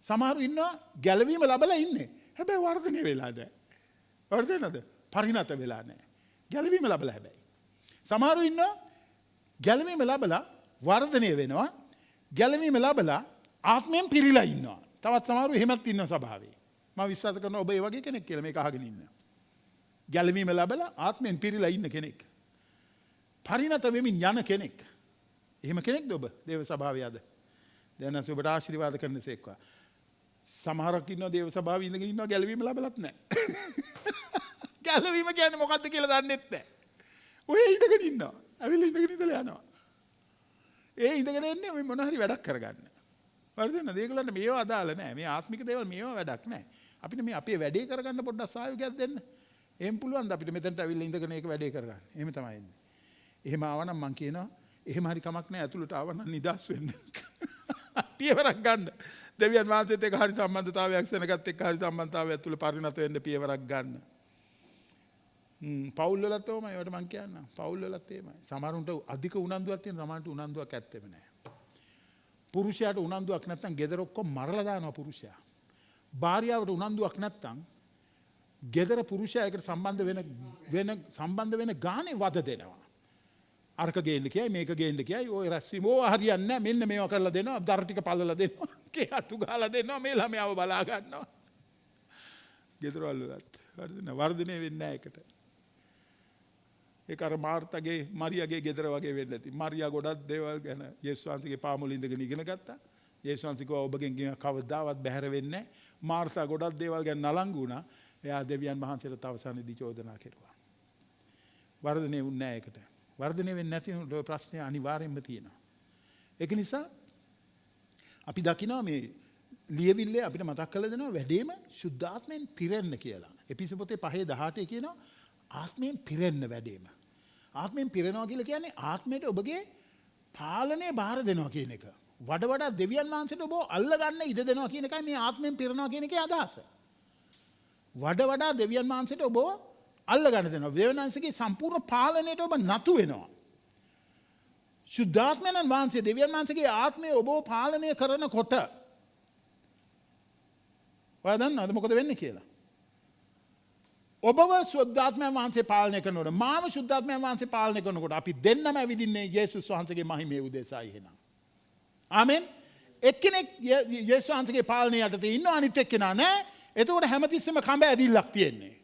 සමහරු ඉන්නවා ගැලවීම ලැබලා ඉන්නේ. හැබැයි වර්ධනය වෙලා නැහැ. වර්ධනද? පරිණත වෙලා නැහැ. ගැලවීම ලැබලා හැබැයි. සමහරු ඉන්නවා ගැලවීම ලැබලා වර්ධනය වෙනවා. ගැලවීම ලැබලා ආත්මයෙන් පිරීලා ඉන්නවා. තවත් සමහරු එහෙමත් ඉන්නවා සභාවේ. මම විශ්වාස කරනවා ඔබ ඒ වගේ කෙනෙක් කියලා මේක අහගෙන ඉන්නවා. ගැලවීම ලැබලා ආත්මයෙන් පිරීලා ඉන්න කෙනෙක්. පරිණත වෙමින් යන කෙනෙක්. එහෙම කෙනෙක්ද ඔබ දේව සභාවේ අද? දැන් නැස ඔබට ආශිර්වාද කරන්න සේක්වා. සමහරක් ඉන්නවා දේව සභාවේ ඉඳගෙන ඉන්නවා ගැලවීම ලැබලත් නැහැ. ගැලවීම කියන්නේ මොකද්ද කියලා දන්නෙත් නැහැ. ඔය ඉඳගෙන ඉන්නවා. ඇවිල්ලා ඉඳගෙන ඉඳලා යනවා. ඒ ඉඳගෙන එන්නේ මේ මොන හරි වැඩක් කරගන්න. වර්ධන දේගලන්ට මේව අදාළ නැහැ. මේ ආත්මික දේවල් මේව වැඩක් නැහැ. අපිට මේ අපේ වැඩේ කරගන්න පොඩ්ඩක් සහයෝගයක් දෙන්න. එහෙම පුළුවන් ද අපිට මෙතනට අවිල්ල ඉඳගෙන ඒක වැඩේ කරගන්න. එහෙම තමයි එන්නේ. එහෙම ආවනම් මං කියනවා එහෙම හරි කමක් නැහැ ඇතුළට ආවනම් නිදාස් වෙන්න. පියවරක් ගන්න. දෙවියන් වහන්සේත් එක්ක හරි සම්බන්ධතාවයක් සෙනගත් එක්ක හරි සම්බන්ධතාවයක් තුළ පරිණත වෙන්න පියවරක් ගන්න. පවුල් වලත් ඕමයි ඒවට මං කියන්නම්. පවුල් වලත් එහෙමයි. සමහරුන්ට අධික උනන්දුවක් තියෙන සමහරට උනන්දුවක් ඇත්තෙම නැහැ. පුරුෂයාට උනන්දුවක් නැත්තම් ගෙදර ඔක්කොම මරලා දානවා පුරුෂයා. භාර්යාවට උනන්දුවක් නැත්තම් ගෙදර පුරුෂයාට සම්බන්ධ වෙන ගානේ වද දෙනවා. අරක ගේන්න කියයි මේක ගේන්න කියයි ඔය රැස්වීම ඕවා හරියන්නේ නැහැ මෙන්න මේවා කරලා දෙනවා දර ටික පල්ලලා දෙනවා කේහතු ගහලා දෙනවා මේ ළමයාව බලා ගන්නවා. ගෙදරවල වලත් වර්ධනය වෙන්නේ නැහැ ඒකට. ඒක අර මාර්තාගේ මරියාගේ ගෙදර වගේ වෙන්න ඇති. මරියා ගොඩක් දේවල් ගැන යේසුස් වහන්සේගේ පාමුල ඉඳගෙන ඉගෙන ගත්තා. යේසුස් වහන්සේ කිව්වා ඔබගෙන් කවදාවත් බැහැර වෙන්නේ නැහැ. මාර්තා ගොඩක් දේවල් ගැන නලංගු වුණා. එයා දෙවියන් වහන්සේට අවසානයේදී චෝදනා කෙරුවා. වර්ධනය වුණේ නැහැ ඒකට. වර්ධනය වෙන්නේ නැති උන ප්‍රශ්නේ අනිවාර්යෙන්ම තියෙනවා. ඒක නිසා අපි දකිනවා මේ ලියවිල්ලේ අපිට මතක් කරලා දෙනවා වැඩිම සුද්ධාත්මයෙන් පිරෙන්න කියලා. එපිස පොතේ 5:18 කියනවා ආත්මයෙන් පිරෙන්න වැඩිම. ආත්මයෙන් පිරෙනවා කියලා කියන්නේ ආත්මයට ඔබගේ පාලනය බාර දෙනවා කියන එක. වඩා දෙවියන් වහන්සේට ඔබ අල්ල ගන්න ඉඩ දෙනවා කියන එකයි මේ ආත්මයෙන් පිරෙනවා කියන එකේ අදහස. වඩා දෙවියන් වහන්සේට ඔබ අල්ල ගන්න දෙනවා. දෙවියන් වහන්සේගේ සම්පූර්ණ පාලනයට ඔබ නතු වෙනවා. සුද්ධාත්මයන් වහන්සේ දෙවියන් වහන්සේගේ ආත්මය ඔබ පාලනය කරනකොට ඔයා දන්නවද මොකද වෙන්නේ කියලා? ඔබව සුද්ධාත්මයන් වහන්සේ පාලනය කරනකොට මාව සුද්ධාත්මයන් වහන්සේ පාලනය කරනකොට අපි දෙන්නම ඇවිදින්නේ යේසුස් වහන්සේගේ මහිමේ උදෙසායි එහෙනම්. ආමෙන්. එක්කෙනෙක් යේසුස් වහන්සේගේ පාලනය යටතේ ඉන්නවා අනිත් එක්කෙනා නෑ. එතකොට හැමතිස්සෙම කඹ ඇදිල්ලක් තියෙන්නේ.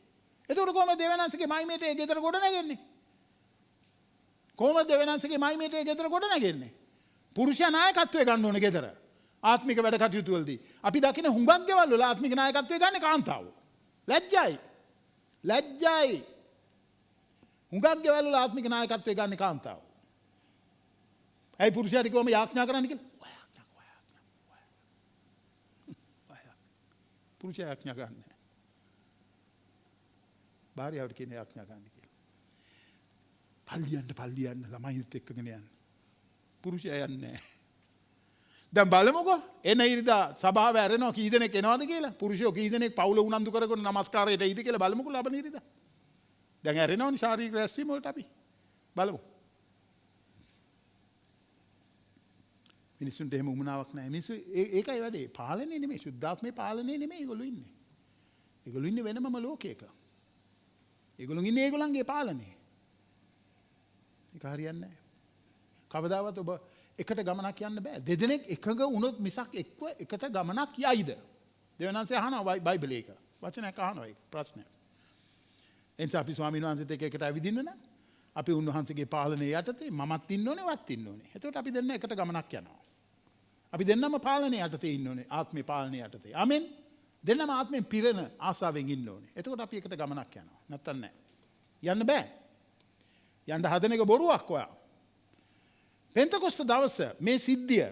එතකොට කොහොමද දෙවියන් වහන්සේගේ මහිමේට ඒ ගෙදර ගොඩ නැගෙන්නේ? කොහොමද දෙවියන් වහන්සේගේ මහිමේට ඒ ගෙදර ගොඩ නැගෙන්නේ? පුරුෂයා නායකත්වයේ ගන්න ඕනේ ගෙදර. ආත්මික වැඩ කටයුතු වලදී. අපි දකින හුඟක් ගෙවල් වල ආත්මික නායකත්වයේ ගන්න කාන්තාවෝ. ලැජ්ජයි. ලැජ්ජයි. හුඟක් ගෙවල් වල ආත්මික නායකත්වයේ ගන්න කාන්තාවෝ. ඇයි පුරුෂයාට කොහොම යාඥා කරන්න කියලා? පුරුෂයා යාඥා ගන්න නැහැ. භාර්යාවට කියන යාඥා ගන්න කියලා. පල්ලියන්න ළමයිත් එක්කගෙන යන්න. පුරුෂයා යන්නේ නැහැ. දැන් බලමුකෝ එන ඉරිදා සභාව ඇරෙනවා කී දෙනෙක් එනවද කියලා. පුරුෂයෝ කී දෙනෙක් පවුල උනන්දු කරගෙන නමස්කාරයට එයිද කියලා බලමුකෝ ලබන ඉරිදා. දැන් ඇරෙනවනේ ශාරීරික රැස්වීම වලට අපි. බලමු. මිනිස්සුන්ට එහෙම උමනාවක් නැහැ. මිනිස්සු ඒකයි වැඩේ. පාලනේ නෙමෙයි සුද්ධාත්මේ පාලනේ නෙමෙයි ඒගොල්ලෝ ඉන්නේ. ඒගොල්ලෝ ඉන්නේ වෙනමම ලෝකයක. ඒගොල්ලෝ ඉන්නේ ඒගොල්ලන්ගේ පාලනේ. ඒක හරියන්නේ නැහැ. කවදාවත් ඔබ එකට ගමනක් යන්න බෑ. දෙදෙනෙක් එකඟ වුණොත් මිසක් එක්ව එකට ගමනක් යයිද? දෙවියන් වහන්සේ අහනවා බයිබලයේ එක. වචනයක් අහනවා ඒක ප්‍රශ්නයක්. එනිසා අපි ස්වාමීන් වහන්සේත් එක්ක එකට ඇවිදින්න නම් අපි උන්වහන්සේගේ පාලනය යටතේ මමත් ඉන්න ඕනේ වත් ඉන්න ඕනේ. එතකොට අපි දෙන්න එකට ගමනක් යනවා. අපි දෙන්නම පාලනය යටතේ ඉන්න ඕනේ. ආත්මේ පාලනය යටතේ. ආමෙන්. දෙන්නම ආත්මෙන් පිරෙන ආසාවෙන් ඉන්න ඕනේ. එතකොට අපි එකට ගමනක් යනවා. නැත්තම් නෑ. යන්න බෑ. යන්න හදන එක බොරුවක් ඔයා. පෙන්තකොස්ත දවස මේ සිද්ධිය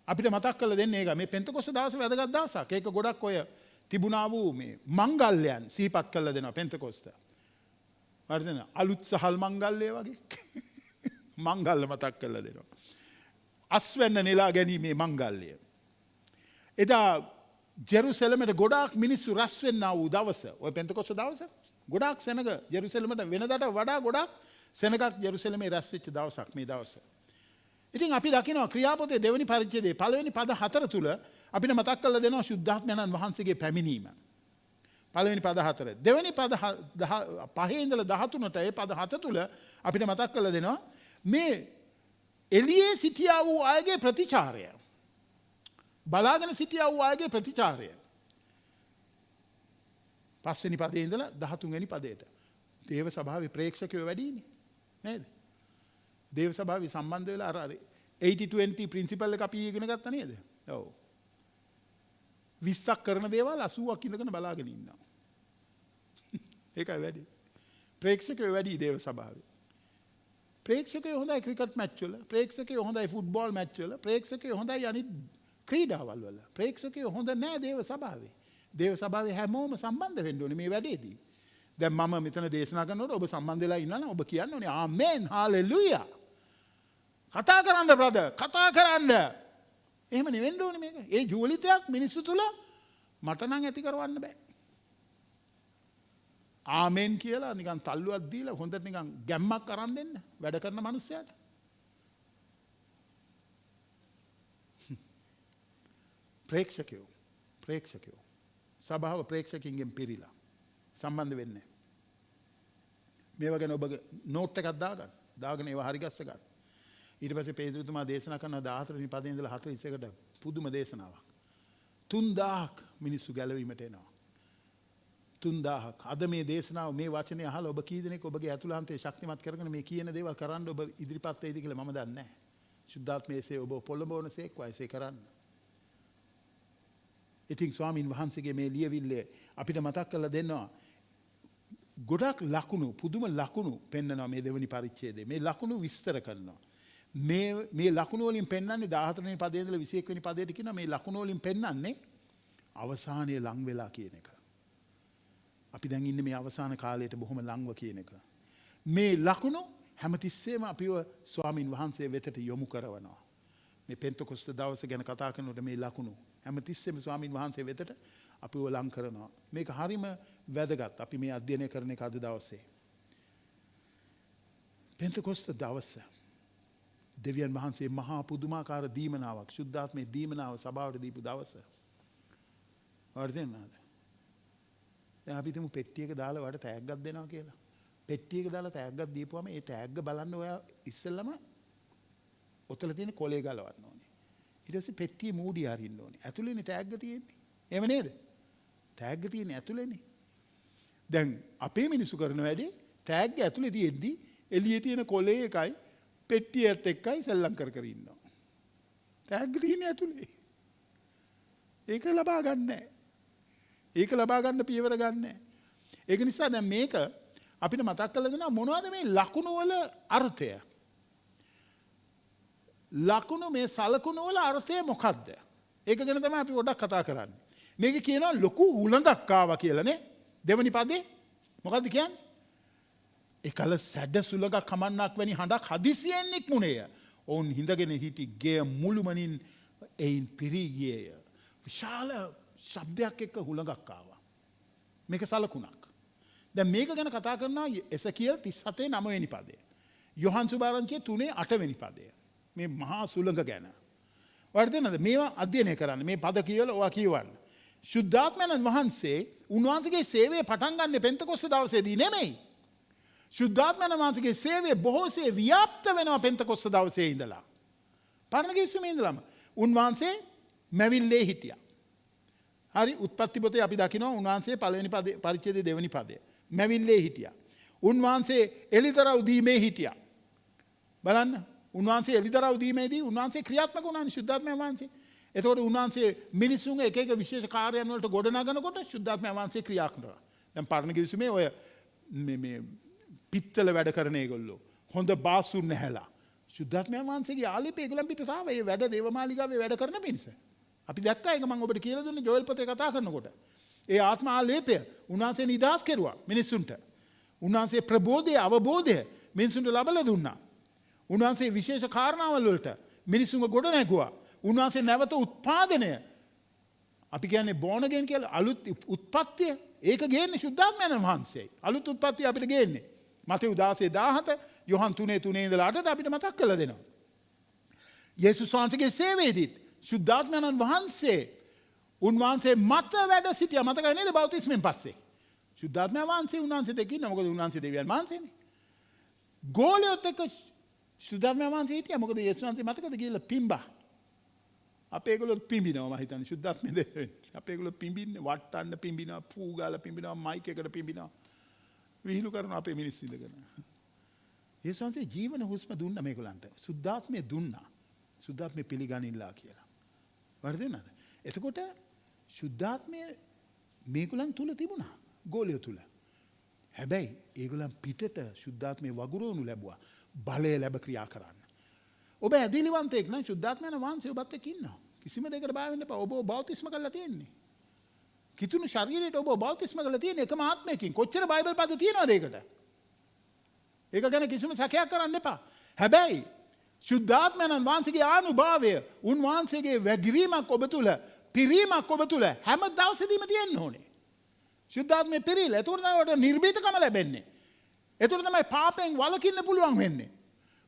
අපිට මතක් කරලා දෙන්නේ ඒක. මේ පෙන්තකොස්ත දවස වැදගත් දවසක්. ඒක ගොඩක් ඔය තිබුණා වූ මේ මංගල්‍යයන් සිහිපත් කරලා දෙනවා පෙන්තකොස්ත. හරිද? අලුත් සහල් මංගල්‍යය වගේ මංගල්‍ය මතක් කරලා දෙනවා. අස්වැන්න නෙලා ගැනීමේ මංගල්‍යය. එදා ජෙරුසලමට ගොඩාක් මිනිස්සු රැස් වෙන්නා වූ දවස. ඔය පෙන්තකොස්ත දවස ගොඩාක් සෙනග ජෙරුසලමට වෙනදාට වඩා ගොඩාක් සෙනගක් ජෙරුසලමේ රැස් වෙච්ච දවසක් මේ දවස. ඉතින් අපි දකිනවා ක්‍රියාපොතේ දෙවෙනි පරිච්ඡේදයේ පළවෙනි පද 4 තුල අපිට මතක් කරලා දෙනවා ශුද්ධාත්මයන් වහන්සේගේ පැමිණීම. පළවෙනි පද 4. දෙවෙනි පද 5 ඉඳලා 13ට ඒ පද 7 තුල අපිට මතක් කරලා දෙනවා මේ එළියේ සිටියා වූ අයගේ ප්‍රතිචාරය. බලාගෙන සිටියා වූ අයගේ ප්‍රතිචාරය. පස්වෙනි පදේ ඉඳලා 13 වෙනි පදයට. දේව සභාවේ ප්‍රේක්ෂකයෝ වැඩිනේ. නේද? දේව සභාවේ සම්බන්ධ වෙලා අර 80-20 ප්‍රින්සිපල් එක අපි ඉගෙන ගත්තා නේද? ඔව්. 20ක් කරන දේවල් 80ක් ඉඳගෙන බලාගෙන ඉන්නවා. ඒකයි වැඩි. ප්‍රේක්ෂකයෝ වැඩි දේව සභාවේ. ප්‍රේක්ෂකයෝ හොඳයි ක්‍රිකට් මැච් වල, ප්‍රේක්ෂකයෝ හොඳයි ෆුට්බෝල් මැච් වල, ප්‍රේක්ෂකයෝ හොඳයි අනිත් ක්‍රීඩාවල් වල. ප්‍රේක්ෂකයෝ හොඳ නෑ දේව සභාවේ. දේව සභාවේ හැමෝම සම්බන්ධ වෙන්න ඕනේ මේ වැඩේදී. දැන් මම මෙතන දේශනා කරනකොට ඔබ සම්බන්ධ වෙලා ඉන්නවා නම් ඔබ කියන්න ඕනේ ආමෙන් හාලෙලූයා. කතා කරන්න බ්‍රදර්, කතා කරන්න. එහෙම නෙවෙන්න ඕනේ මේක. ඒ ජීවිතයක් මිනිස්සු තුල මට නම් ඇති කරවන්න බෑ. ආමෙන් කියලා නිකන් තල්ලුවක් දීලා හොඳට නිකන් ගැම්මක් අරන් දෙන්න වැඩ කරන මිනිස්සයාට. ප්‍රේක්ෂකයෝ සභාව ප්‍රේක්ෂකින්ගෙන් පිරීලා සම්බන්ධ වෙන්නේ. මේවා ගැන ඔබ නෝට් එකක් දාගෙන ඒවා හරි ගස්ස ගන්න. ඊට පස්සේ පේතුරුතුමා දේශනා කරන 14 වෙනි පදේ ඉඳලා 41කට පුදුම දේශනාවක්. 3000ක් මිනිස්සු ගැලවීමට එනවා. 3000ක්. අද මේ දේශනාව මේ වචනේ අහලා ඔබ කී දෙනෙක් ඔබගේ අතුලාන්තයේ ශක්තිමත් කරගෙන මේ කියන දේවල් කරන්න ඔබ ඉදිරිපත් වෙයිද කියලා මම දන්නේ නැහැ. ශුද්ධාත්මයේසේ ඔබ පොළඹවනසේක් වයිසේ කරන්න. ඉතින් ස්වාමින් වහන්සේගේ මේ ලියවිල්ලේ අපිට මතක් කරලා දෙනවා ගොඩක් ලකුණු පුදුම ලකුණු පෙන්වනවා මේ දෙවෙනි පරිච්ඡේදයේ. මේ ලකුණු විස්තර කරනවා. මේ ලකුණු වලින් පෙන්වන්නේ 14 වෙනි පදේ ඉඳලා 21 වෙනි පදයට කියනවා මේ ලකුණු වලින් පෙන්වන්නේ අවසානයේ ලං වෙලා කියන එක. අපි දැන් ඉන්නේ මේ අවසාන කාලයට බොහොම ලංව කියන එක. මේ ලකුණු හැමතිස්සෙම අපිව ස්වාමින් වහන්සේ වෙතට යොමු කරනවා. මේ පෙන්තකොස්ත දවස ගැන කතා කරනකොට මේ ලකුණු හැමතිස්සෙම ස්වාමින් වහන්සේ වෙතට අපිව ලං කරනවා. මේක හරිම වැදගත්. අපි මේ අධ්‍යයනය කරන එක අද දවසේ. පෙන්තකොස්ත දවස දෙවියන් වහන්සේ මහා පුදුමාකාර දීමනාවක් ශුද්ධාත්මයේ දීමනාව සභාවට දීපු දවස. වර්ධනනාද? දැන් අපි තුමු පෙට්ටියක දාලා වඩ තෑග්ගක් දෙනවා කියලා. පෙට්ටියක දාලා තෑග්ගක් දීපුවම ඒ තෑග්ග බලන්න ඔයා ඉස්සෙල්ලම ඔතල තියෙන කොලේ ගලවන්න ඕනේ. ඊට පස්සේ පෙට්ටිය මූඩිය අරින්න ඕනේ. ඇතුලේනේ තෑග්ග තියෙන්නේ. එහෙම නේද? තෑග්ග තියෙන්නේ ඇතුලේනේ. දැන් අපේ මිනිස්සු කරන වැඩේ තෑග්ග ඇතුලේ තියෙද්දි එළියේ තියෙන කොලේ එකයි පෙට්ටියත් එක්කයි සෙල්ලම් කර කර ඉන්නවා. තෑග්ග තියෙන්නේ ඇතුලේ. ඒක ලබා ගන්න නැහැ. ඒක ලබා ගන්න පියවර ගන්න නැහැ. ඒක නිසා දැන් මේක අපිට මතක් කරලා දෙනවා මොනවද මේ ලකුණු වල අර්ථය? ලකුණු මේ සලකුණු වල අර්ථය මොකක්ද? ඒක ගැන තමයි අපි පොඩ්ඩක් කතා කරන්නේ. මේක කියනවා ලොකු උලඟක් ආවා කියලා නේ. දෙවනි පදේ මොකද්ද කියන්නේ? එකල සැඩ සුලඟක් කමන්නක් වැනි හඬක් හදිසියෙන් නික්මුණේය. ඔවුන් හිඳගෙන හිටි ගේ මුළුමනින් එයින් පිරී ගියේය. විශාල ශබ්දයක් එක්ක හුලඟක් ආවා. මේක සලකුණක්. දැන් මේක ගැන කතා කරනවා එසකියල් 37 9 වෙනි පදය. යොහන් සුභාරංචියේ 3 8 වෙනි පදය. මේ මහා සුළඟ ගැන. වර්ධනද මේවා අධ්‍යයනය කරන්න. මේ පද කියවලා ඔයා කියවන්න. ශුද්ධාත්මයන් වහන්සේ උන්වහන්සේගේ සේවය පටන් ගන්න පෙන්තකොස්ත දවසේදී නෙමෙයි. ශුද්ධාත්මයන් වහන්සේගේ සේවය බොහෝසේ ව්‍යාප්ත වෙනවා පෙන්තකොස්ත දවසේ ඉඳලා. පරණ කිවිසුමේ ඉඳලාම උන්වහන්සේ මැවිල්ලේ හිටියා. හරි උත්පත්ති පොතේ අපි දකිනවා උන්වහන්සේ පළවෙනි පරිච්ඡේදයේ දෙවෙනි පදය. මැවිල්ලේ හිටියා. උන්වහන්සේ එලිදරව් දීමේ හිටියා. බලන්න උන්වහන්සේ එලිදරව් දීමේදී උන්වහන්සේ ක්‍රියාත්මක වුණානේ ශුද්ධාත්මයන් වහන්සේ. එතකොට උන්වහන්සේ මිනිසුන් එක එක විශේෂ කාර්යයන් වලට ගොඩනගනකොට ශුද්ධාත්මයන් වහන්සේ ක්‍රියා කරනවා. දැන් පරණ කිවිසුමේ ඔය මේ පිත්තල වැඩ කරන ඒගොල්ලෝ හොඳ බාසුන් නැහැලා. ශුද්ධාත්මයන් වහන්සේගේ ආලේපය ඒගොල්ලන් පිටට ආවා. මේ වැඩ දේවමාලිගාවේ වැඩ කරන මිනිස්සු. අපි දැක්කා ඒක මම ඔබට කියලා දුන්නේ ජෝෙල් පොතේ කතා කරනකොට. ඒ ආත්ම ආලේපය උන්වහන්සේ නිදාස් කෙරුවා මිනිසුන්ට. උන්වහන්සේ ප්‍රබෝධය අවබෝධය මිනිසුන්ට ලබලා දුන්නා. උන්වහන්සේ විශේෂ කාරණාවල් වලට මිනිසුන්ව ගොඩ නැගුවා. උන්වහන්සේ නැවත උත්පාදනය අපි කියන්නේ born again කියලා අලුත් උත්පත්තිය ඒක ගේන්නේ ශුද්ධාත්මයන් වහන්සේයි. අලුත් උත්පත්තිය අපිට ගේන්නේ. මතෙව් 16:17 යොහන් 3:3 ඉඳලා 8ට අපිට මතක් කරලා දෙනවා. යේසුස් වහන්සේගේ සේවයේදී ශුද්ධාත්මයන් වහන්සේ උන්වහන්සේ මත වැඩ සිටියා. මතකයි නේද බෞතිස්මෙන් පස්සේ? ශුද්ධාත්මයන් වහන්සේ උන්වහන්සේට කිව්වා මොකද උන්වහන්සේ දෙවියන් වහන්සේනේ. ගෝලියොත් එක්ක ශුද්ධාත්මයන් වහන්සේ හිටියා. මොකද යේසුස් වහන්සේ මතකද කියලා පිම්බා. අපේ ඒගොල්ලෝ පිම්බිනවා මම හිතන්නේ ශුද්ධාත්මය දෙන්නේ. අපේ ඒගොල්ලෝ පිම්බින්නේ වට්ටන්න පිම්බිනවා, පූ ගාලා පිම්බිනවා, මයික් එකට පිම්බිනවා. විහිළු කරනවා අපේ මිනිස්සු ඉඳගෙන. යේසුස් වහන්සේ ජීවන හුස්ම දුන්නා මේගොල්ලන්ට. ශුද්ධාත්මය දුන්නා. ශුද්ධාත්මය පිළිගනින්නලා කියලා. වර්ධනද? එතකොට ශුද්ධාත්මය මේගොල්ලන් තුල තිබුණා. ගෝලිය තුල. හැබැයි ඒගොල්ලන් පිටට ශුද්ධාත්මය වගුරුවනු ලැබුවා. බලය ලැබ ක්‍රියා කරන්න. ඔබ ඇදිලිවන්තයෙක් නම් ශුද්ධාත්මයන් වහන්සේ ඔබත් එක්ක ඉන්නවා. කිසිම දෙයකට බය වෙන්න එපා. ඔබ බෞතිස්ම කරලා තියෙන්නේ. කිතුණු ශරීරයට ඔබ බෞතිස්ම කරලා තියෙන එකම ආත්මයකින්. කොච්චර බයිබල් පද තියෙනවද ඒකට? ඒක ගැන කිසිම සැකයක් කරන්න එපා. හැබැයි ශුද්ධාත්මයන් වහන්සේගේ ආනුභාවය, උන්වහන්සේගේ වැගිරීමක් ඔබ තුල, පිරීමක් ඔබ තුල හැම දවසෙදීම තියෙන්න ඕනේ. ශුද්ධාත්මයේ පිරීල. ඒතකොට තමයි නිර්භීතකම ලැබෙන්නේ. ඒතකොට තමයි පාපයෙන් වළකින්න පුළුවන් වෙන්නේ.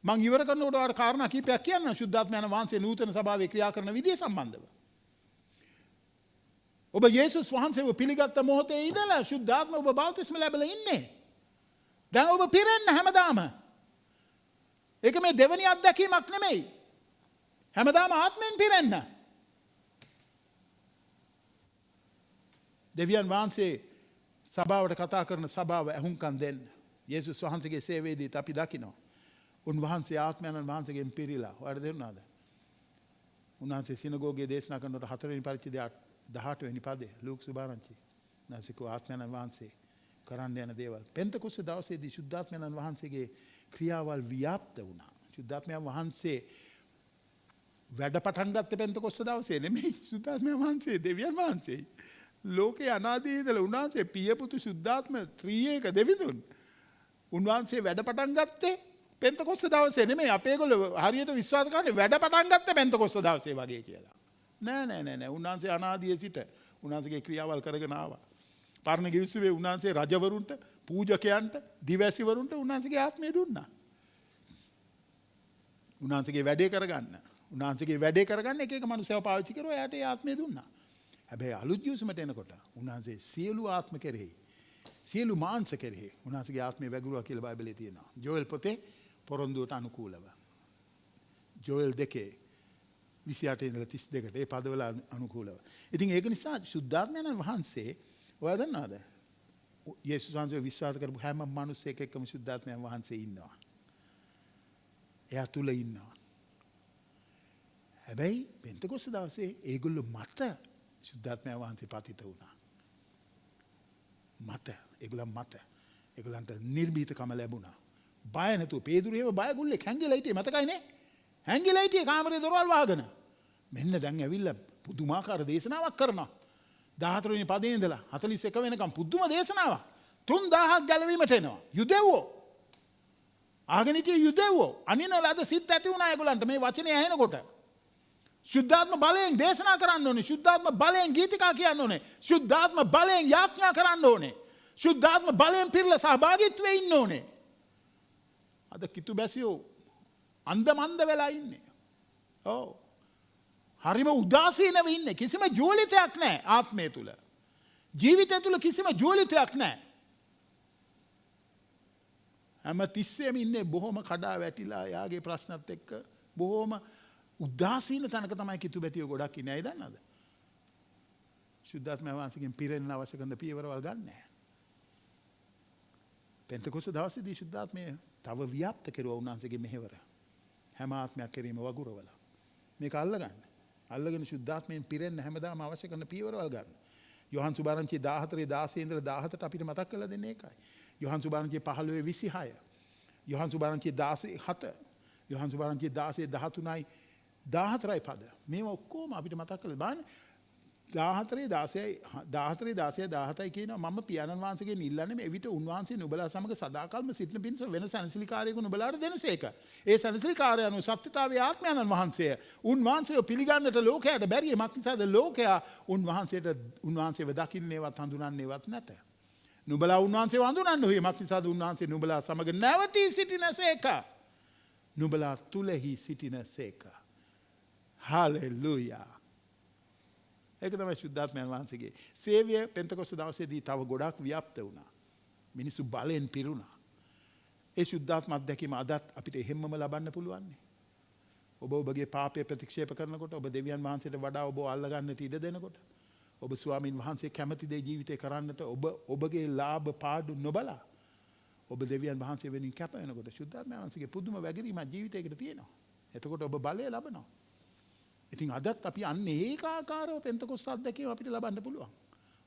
මං ඉවර කරනකොට ඔයාලට කාරණා කීපයක් කියන්න ශුද්ධාත්මයන් වහන්සේ නූතන සභාවේ ක්‍රියා කරන විදිය සම්බන්ධව. ඔබ යේසුස් වහන්සේව පිළිගත්ත මොහොතේ ඉඳලා ශුද්ධාත්ම ඔබ බෞතිස්ම ලැබලා ඉන්නේ. දැන් ඔබ පිරෙන්න හැමදාම. ඒක මේ දෙවෙනි අත්දැකීමක් නෙමෙයි. හැමදාම ආත්මෙන් පිරෙන්න. දෙවියන් වහන්සේ සභාවට කතා කරන සභාව ඇහුම්කන් දෙන්න. යේසුස් වහන්සේගේ සේවයේදීත් අපි දකිනවා. උන්වහන්සේ ආත්මයන් වහන්සේගෙන් පිරීලා. ඔයාලට තේරුණාද? උන්වහන්සේ සිනගෝගයේ දේශනා කරනකොට 4 වෙනි පරිච්ඡේදය 18 වෙනි පදේ ලූක් සුභාරංචි. නැසිකෝ ආත්මයන් වහන්සේ කරන්න යන දේවල්. පෙන්තකොස්ත දවසේදී ශුද්ධාත්මයන් වහන්සේගේ ක්‍රියාවල් ව්‍යාප්ත වුණා. ශුද්ධාත්මයන් වහන්සේ වැඩ පටන් ගත්තේ පෙන්තකොස්ත දවසේ නෙමෙයි. ශුද්ධාත්මයන් වහන්සේ දෙවියන් වහන්සේ. ලෝකේ අනාදී ඉඳලා උන්වහන්සේ පියපුතු ශුද්ධාත්ම ත්‍රියේක දෙවිඳුන්. උන්වහන්සේ වැඩ පටන් ගත්තේ පෙන්තකොස්ත දවසේ නෙමෙයි. අපේගොල්ලෝ හරියට විශ්වාස කරන්නේ වැඩ පටන් ගත්තේ පෙන්තකොස්ත දවසේ වගේ කියලා. නෑ. උන්වහන්සේ අනාදියේ සිට උන්වහන්සේගේ ක්‍රියාවල් කරගෙන ආවා. පරණ ගිවිසුවේ උන්වහන්සේ රජවරුන්ට, පූජකයන්ට, දිවැසිවරුන්ට උන්වහන්සේගේ ආත්මය දුන්නා. උන්වහන්සේගේ වැඩේ කරගන්න එක එක මනුස්සයව පාවිච්චි කරලා එයාට ඒ ආත්මය දුන්නා. හැබැයි අලුත් ගිවිසුමට එනකොට උන්වහන්සේ සියලු ආත්ම කෙරෙහි, සියලු මාංශ කෙරෙහි උන්වහන්සේගේ ආත්මය වැගුරුවා කියලා බයිබලයේ තියෙනවා. ජෝෙල් පොතේ පොරොන්දුවට අනුකූලව. ජෝෙල් 2:28 ඉඳලා 32ට ඒ පදවල අනුකූලව. ඉතින් ඒක නිසා ශුද්ධාත්මයන් වහන්සේ ඔයා දන්නවද? යේසුස් වහන්සේ විශ්වාස කරපු හැම මිනිසෙක් එක්කම ශුද්ධාත්මයන් වහන්සේ ඉන්නවා. එයා තුල ඉන්නවා. හැබැයි පෙන්තකොස්ත දවසේ ඒගොල්ලෝ මත ශුද්ධාත්මයන් වහන්සේ පතිත වුණා. ඒගොල්ලන්ට නිර්භීතකම ලැබුණා. බය නැතුව පේදුරු ඒව බය ගුල්ලේ හැංගිලා හිටියේ මතකයි නේ? හැංගිලා හිටියේ කාමරේ දොරවල් වහගෙන. මෙන්න දැන් ඇවිල්ලා පුදුමාකාර දේශනාවක් කරනවා. 14 වෙනි පදේ ඉඳලා 41 වෙනකම් පුදුම දේශනාවක්. 3000ක් ගැලවීමට එනවා. යුදෙව්වෝ. ආගෙන හිටියේ යුදෙව්වෝ. අනින ලද සිත් ඇති වුණා ඒගොල්ලන්ට මේ වචනේ ඇහෙනකොට. ශුද්ධාත්ම බලයෙන් දේශනා කරන්න ඕනේ. ශුද්ධාත්ම බලයෙන් ගීතිකා කියන්න ඕනේ. ශුද්ධාත්ම බලයෙන් යාඥා කරන්න ඕනේ. ශුද්ධාත්ම බලයෙන් පිරලා සහභාගීත්වයේ ඉන්න ඕනේ. අද කිතු බැසියෝ අන්දමන්ද වෙලා ඉන්නේ. ඔව්. හරිම උදාසීනව ඉන්නේ. කිසිම ජෝලිතයක් නැහැ ආත්මය තුල. ජීවිතය තුල කිසිම ජෝලිතයක් නැහැ. හැම තිස්සෙම ඉන්නේ බොහොම කඩා වැටිලා යාගේ ප්‍රශ්නත් එක්ක බොහොම උදාසීන තැනක තමයි කිතු බැතියෝ ගොඩක් ඉන්නේ. අය දන්නවද? ශුද්ධාත්ම වහන්සේගෙන් පිරෙන්න අවශ්‍ය කරන පියවරවල් ගන්න නැහැ. පෙන්තකොස්ත දවසේදී ශුද්ධාත්මය තව ව්‍යාප්ත කෙරුවා උන්වහන්සේගේ මෙහෙවර. හැම ආත්මයක් කෙරීම වගුරවල. මේක අල්ලගන්න. අල්ලගෙන ශුද්ධාත්මයෙන් පිරෙන්න හැමදාම අවශ්‍ය කරන පියවරවල් ගන්න. යෝහන් සුභාරංචි 14:16 ඉඳලා 17ට අපිට මතක් කරලා දෙන්නේ ඒකයි. යෝහන් සුභාරංචි 15:26. යෝහන් සුභාරංචි 16:7. යෝහන් සුභාරංචි 16:13යි 14යි පද. මේව ඔක්කොම අපිට මතක් කරලා බලන්න. 14:17යි කියනවා මම පියාණන් වහන්සේගෙන් ඉල්ලන්නේ එවිට උන්වහන්සේ නුඹලා සමග සදාකල්ම සිටින පිණිස වෙන සැනසිලිකාරයෙකු නුඹලාට දෙනසේක. ඒ සැනසිලිකාරය අනුව සත්‍යතාවයේ ආත්මයන්න් වහන්සේ උන්වහන්සේව පිළිගන්නට ලෝකයට බැරිය. මක් නිසාද ලෝකයා උන්වහන්සේව දකින්නේවත් හඳුනන්නේවත් නැත. නුඹලා උන්වහන්සේව හඳුනන්න ඕනේ. මක් නිසාද උන්වහන්සේ නුඹලා සමග නැවතී සිටිනසේක. නුඹලා තුලෙහි සිටිනසේක. හාලෙලූයා. ඒක තමයි ශුද්ධාත්මයන් වහන්සේගේ සේවය. පෙන්තකොස්ත දවසේදී තව ගොඩක් ව්‍යාප්ත වුණා. මිනිස්සු බලෙන් පිරුණා. ඒ ශුද්ධාත්ම අත්දැකීම අදත් අපිට එහෙම්මම ලබන්න පුළුවන්. ඔබ ඔබගේ පාපය ප්‍රතික්ෂේප කරනකොට, ඔබ දෙවියන් වහන්සේට වඩා ඔබ අල්ලගන්නට ඉඩ දෙනකොට, ඔබ ස්වාමීන් වහන්සේ කැමති දේ ජීවිතේ කරන්නට ඔබගේ ලාභ පාඩු නොබලා ඔබ දෙවියන් වහන්සේ වෙනින් කැප වෙනකොට ශුද්ධාත්මයන් වහන්සේගේ පුදුම වැගිරීමක් ජීවිතයකට තියෙනවා. එතකොට ඔබ බලය ලබනවා. ඉතින් අදත් අපි අන්න ඒකාකාරව පෙන්තකොස්ත අත්දැකීම අපිට ලබන්න පුළුවන්.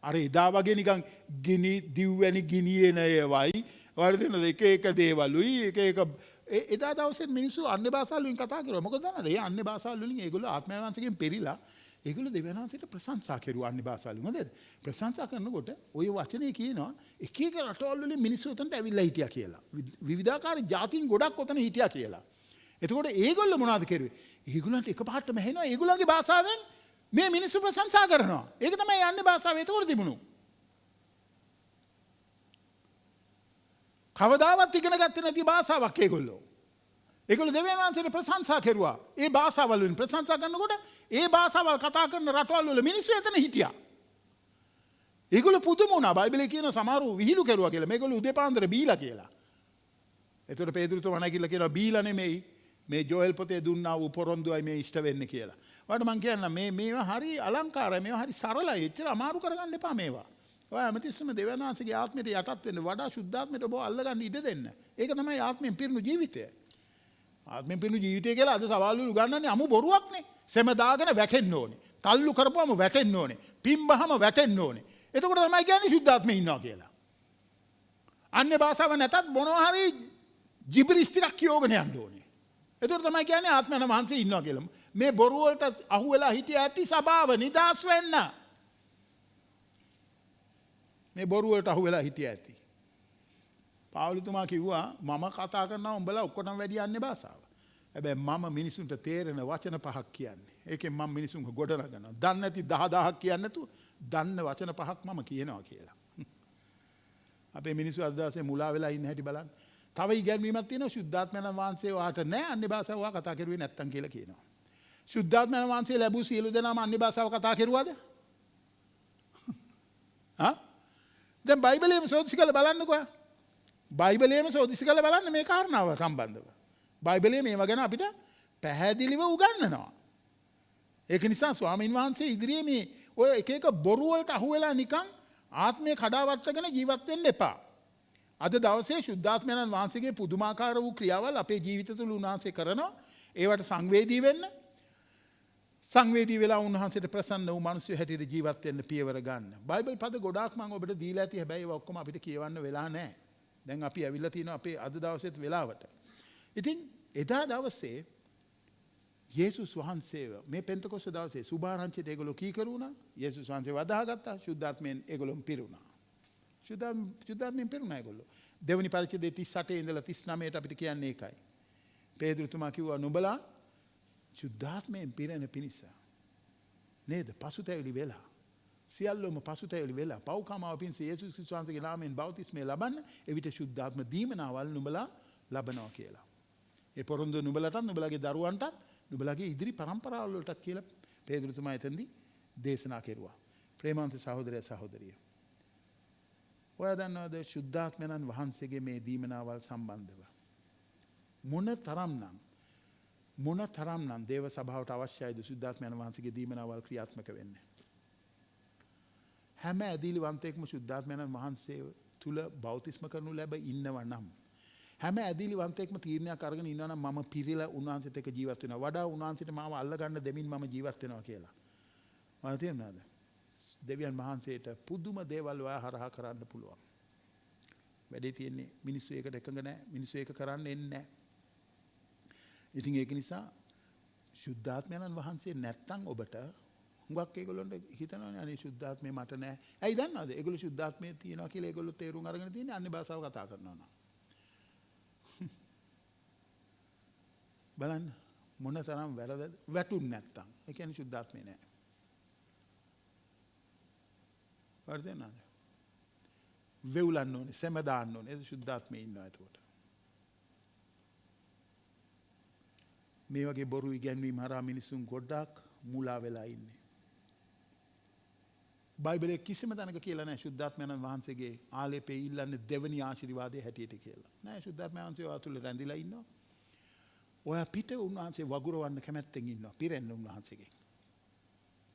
අර එදා වගේ නිකන් ගිනි දිව්වැනි ගිනියන ඒවයි වර්ධනද එක එක දේවලුයි එක එදා දවසේ මිනිස්සු අන්‍ය භාෂාවල් වලින් කතා කරුවා. මොකද දන්නවද? ඒ අන්‍ය භාෂාවල් වලින් ඒගොල්ලෝ ආත්මයන් වහන්සේගෙන් පෙරිලා ඒගොල්ලෝ දෙවියන් වහන්සේට ප්‍රශංසා කෙරුවා අන්‍ය භාෂාවල් වලින්. හොඳද? ප්‍රශංසා කරනකොට ওই වචනේ කියනවා එක එක රටවල් වලින් මිනිස්සු උතන්ට ඇවිල්ලා හිටියා කියලා. විවිධාකාර ජාතීන් ගොඩක් උතන හිටියා කියලා. එතකොට ඒගොල්ලෝ මොනවද කරුවේ? ඒගොල්ලන්ට එකපාරටම ඇහෙනවා ඒගොල්ලන්ගේ භාෂාවෙන් මේ මිනිස්සු ප්‍රශංසා කරනවා. ඒක තමයි අන්‍ය භාෂාව. එතකොට තිබුණු. කවදාවත් ඉගෙන ගත්තේ නැති භාෂාවක් ඒගොල්ලෝ. ඒගොල්ලෝ දෙවියන් වහන්සේට ප්‍රශංසා කෙරුවා. ඒ භාෂාවල් වලින් ප්‍රශංසා කරනකොට ඒ භාෂාවල් කතා කරන රටවල් වල මිනිස්සු එතන හිටියා. ඒගොල්ලෝ පුදුම වුණා. බයිබලයේ කියන සමහරව විහිළු කෙරුවා කියලා. මේගොල්ලෝ උදේ පාන්දර බීලා කියලා. එතකොට පේදුරුතුමා නැගිටලා කියනවා බීලා නෙමෙයි. මේ ජෝෙල් පොතේ දුන්නා වූ පොරොන්දුවයි මේ ඉෂ්ට වෙන්නේ කියලා. ඔයාලට මං කියන්නම් මේවා හරි අලංකාරයි. මේවා හරි සරලයි. එච්චර අමාරු කරගන්න එපා මේවා. ඔය හැමතිස්සෙම දෙවියන් වහන්සේගේ ආත්මයට යටත් වෙන්න වඩා ශුද්ධාත්මයට ඔබ අල්ලගන්න ඉඩ දෙන්න. ඒක තමයි ආත්මයෙන් පිරුණු ජීවිතය. ආත්මයෙන් පිරුණු ජීවිතය කියලා අද සවාල් වල උගන්වන්නේ අමු බොරුවක්නේ. සෙම දාගෙන වැටෙන්න ඕනේ. තල්ලු කරපුවම වැටෙන්න ඕනේ. පිම්බහම වැටෙන්න ඕනේ. එතකොට තමයි කියන්නේ ශුද්ධාත්මේ ඉන්නවා කියලා. අන්‍ය භාෂාව නැතත් මොනවා හරි ජිබ්‍රිස් ටිකක් කියෝගෙන යන්න ඕනේ. එතකොට තමයි කියන්නේ ආත්මයන් වහන්සේ ඉන්නවා කියලා. මේ බොරු වලට අහු වෙලා හිටිය ඇති සබාව නිදාස් වෙන්න. මේ බොරු වලට අහු වෙලා හිටිය ඇති. පාවුලුතුමා කිව්වා මම කතා කරනවා උඹලා ඔක්කොටම වැඩි යන්නේ භාෂාව. හැබැයි මම මිනිසුන්ට තේරෙන වචන පහක් කියන්නේ. ඒකෙන් මම මිනිසුන්ව ගොඩනගනවා. දන්නේ නැති 10000ක් කියන්නේ නැතුව දන්න වචන පහක් මම කියනවා කියලා. අපේ මිනිස්සු අද දවසේ මුලා වෙලා ඉන්න හැටි බලන්න. තව ඉගැන්වීමක් තියෙනවා ශුද්ධාත්මයන් වහන්සේ ඔයාට නෑ අන්‍ය භාෂාව ඔයා කතා කරුවේ නැත්තම් කියලා කියනවා. ශුද්ධාත්මයන් වහන්සේ ලැබූ සියලු දෙනාම අන්‍ය භාෂාව කතා කරුවාද? හා? දැන් බයිබලයේම සෝදිසි කරලා බලන්නකෝ. බයිබලයේම සෝදිසි කරලා බලන්න මේ කාරණාව සම්බන්ධව. බයිබලයේ මේවා ගැන අපිට පැහැදිලිව උගන්වනවා. ඒක නිසා ස්වාමීන් වහන්සේ ඉදිරියේ මේ ඔය එක එක බොරු වලට අහු වෙලා නිකන් ආත්මය කඩාවැටගෙන ජීවත් වෙන්න එපා. අද දවසේ ශුද්ධාත්මයන් වහන්සේගේ පුදුමාකාර වූ ක්‍රියාවල් අපේ ජීවිත තුළ උන්වහන්සේ කරනවා. ඒවට සංවේදී වෙන්න. සංවේදී වෙලා උන්වහන්සේට ප්‍රසන්න වූ මිනිස්සු හැටියට ජීවත් වෙන්න පියවර ගන්න. බයිබල් පද ගොඩාක් මම ඔබට දීලා ඇති. හැබැයි ඒවා ඔක්කොම අපිට කියවන්න වෙලා නැහැ. දැන් අපි ඇවිල්ලා තිනවා අපේ අද දවසේත් වෙලාවට. ඉතින් එදා දවසේ යේසුස් වහන්සේව මේ පෙන්තකොස්ත දවසේ සුභාරංචියට ඒගොල්ලෝ කීකරු වුණා. යේසුස් වහන්සේ වදාහගත්තා. ශුද්ධාත්මයෙන් ඒගොල්ලොන් පිරුණා. ශුද්ධාත්මයෙන් පිරුණා ඒගොල්ලෝ. දෙවනි පරිච්ඡේදයේ 38 ඉඳලා 39ට අපිට කියන්නේ ඒකයි. පේදුරුතුමා කිව්වා නුඹලා ශුද්ධාත්මයෙන් පිරෙන පිණිස නේද පසුතැවිලි වෙලා සියල්ලම පසුතැවිලි වෙලා පව්කමාව පිණිස යේසුස් ක්‍රිස්තුස් වහන්සේගේ නාමයෙන් බෞතිස්මය ලබන්න එවිට ශුද්ධාත්ම දීමනාවල් නුඹලා ලබනවා කියලා. ඒ පොරොන්දුව නුඹලටත් නුඹලගේ දරුවන්ටත් නුඹලගේ ඉදිරි පරම්පරාවල් වලටත් කියලා පේදුරුතුමා එතෙන්දී දේශනා කෙරුවා. ප්‍රේමවන්ත සහෝදරය සහෝදරිය. ඔයා දන්නවද ශුද්ධාත්මයන් වහන්සේගේ මේ දීමනාවල් සම්බන්ධව මොන තරම්නම් දේව සභාවට අවශ්‍යයිද ශුද්ධාත්මයන් වහන්සේගේ දීමනාවල් ක්‍රියාත්මක වෙන්න. හැම ඇදීලිවන්තයෙක්ම ශුද්ධාත්මයන් වහන්සේ තුල බෞතිස්ම කරනු ලැබ ඉන්නවා නම් හැම ඇදීලිවන්තයෙක්ම තීරණයක් අරගෙන ඉන්නවා නම් මම පිරිලා උන්වහන්සේත් එක්ක ජීවත් වෙනවා. වඩා උන්වහන්සේට මාව අල්ලගන්න දෙමින් මම ජීවත් වෙනවා කියලා. මම තේරුණාද? දෙවියන් වහන්සේට පුදුම දේවල් ඔයා හරහා කරන්න පුළුවන්. වැඩේ තියෙන්නේ මිනිස්සු ඒකට එකඟ නැහැ. මිනිස්සු ඒක කරන්න එන්නේ නැහැ. ඉතින් ඒක නිසා ශුද්ධාත්මයන් වහන්සේ නැත්තම් ඔබට හුඟක් ඒගොල්ලන්ට හිතනවානේ අනේ ශුද්ධාත්මය මට නැහැ. ඇයි දන්නවද? ඒගොල්ලෝ ශුද්ධාත්මය තියනවා කියලා ඒගොල්ලෝ තේරුම් අරගෙන තියෙන්නේ අන්‍ය භාෂාව කතා කරනවා නම්. බලන්න මොන තරම් වැරදද වැටුන් නැත්තම්. ඒ කියන්නේ ශුද්ධාත්මය නැහැ. වර්ධනද? වෙවුලන්න ඕනේ, සෙම දාන්න ඕනේ. ඒක ශුද්ධාත්මය ඉන්නවා එතකොට. මේ වගේ බොරු ඉගැන්වීම් හරහා මිනිසුන් ගොඩක් මුලා වෙලා ඉන්නේ. බයිබලයේ කිසිම තැනක කියලා නැහැ ශුද්ධාත්මයන් වහන්සේගේ ආලේපේ ඉල්ලන්නේ දෙවනි ආශිර්වාදයේ හැටියට කියලා. නෑ ශුද්ධාත්මයන් වහන්සේ ඔය අතුල රැඳිලා ඉන්නවා. ඔය පිට උන්වහන්සේ වගුරවන්න කැමැත්තෙන් ඉන්නවා. පිරෙන්න උන්වහන්සේගෙන්.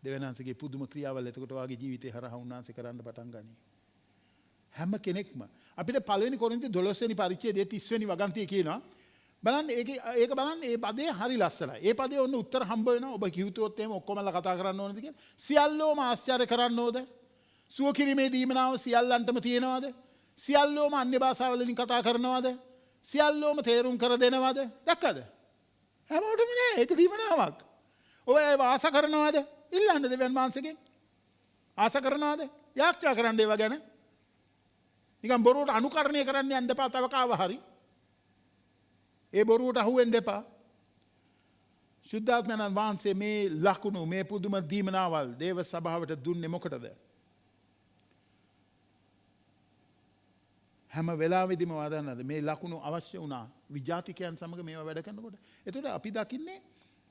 දෙවනාංශගේ පුදුම ක්‍රියාවල් එතකොට ඔයාගේ ජීවිතේ හරහා උන්වහන්සේ කරන්න පටන් ගනී. හැම කෙනෙක්ම අපිට පළවෙනි කොරින්ති 12 වෙනි පරිච්ඡේදයේ 30 වෙනි වගන්තිය කියනවා බලන්න ඒක බලන්න මේ පදේ හරි ලස්සනයි. මේ පදේ ඔන්න උත්තර හම්බ වෙනවා. ඔබ කිව්වොත් එහෙම ඔක්කොමලා කතා කරන්න ඕනද කියලා. සියල්ලෝම ආශ්චර්ය කරන්න ඕද? සුව කිරීමේ දීමනාව සියල්ලන්ටම තියෙනවද? සියල්ලෝම අන්‍ය භාෂාවලින් කතා කරනවද? සියල්ලෝම තේරුම් කර දෙනවද? දැක්කද? හැමෝටම නෑ. ඒක දීමනාවක්. ඔය ආස කරනවද? ඉල්ලන්න දෙවියන් වහන්සේගෙන්. ආස කරනවද? යාත්‍රා කරන්න ඒවා ගැන. නිකන් බොරුවට අනුකරණය කරන්න යන්න එපා තව කාව හරි. ඒ බොරුවට අහු වෙන්න එපා. ශුද්ධාත්මයන් වහන්සේ මේ ලකුණු මේ පුදුම දීමනාවල් දේව සභාවට දුන්නේ මොකටද? හැම වෙලාවෙදිම වදන්නද මේ ලකුණු අවශ්‍ය වුණා විජාතිකයන් සමග මේවා වැඩ කරනකොට. එතකොට අපි දකින්නේ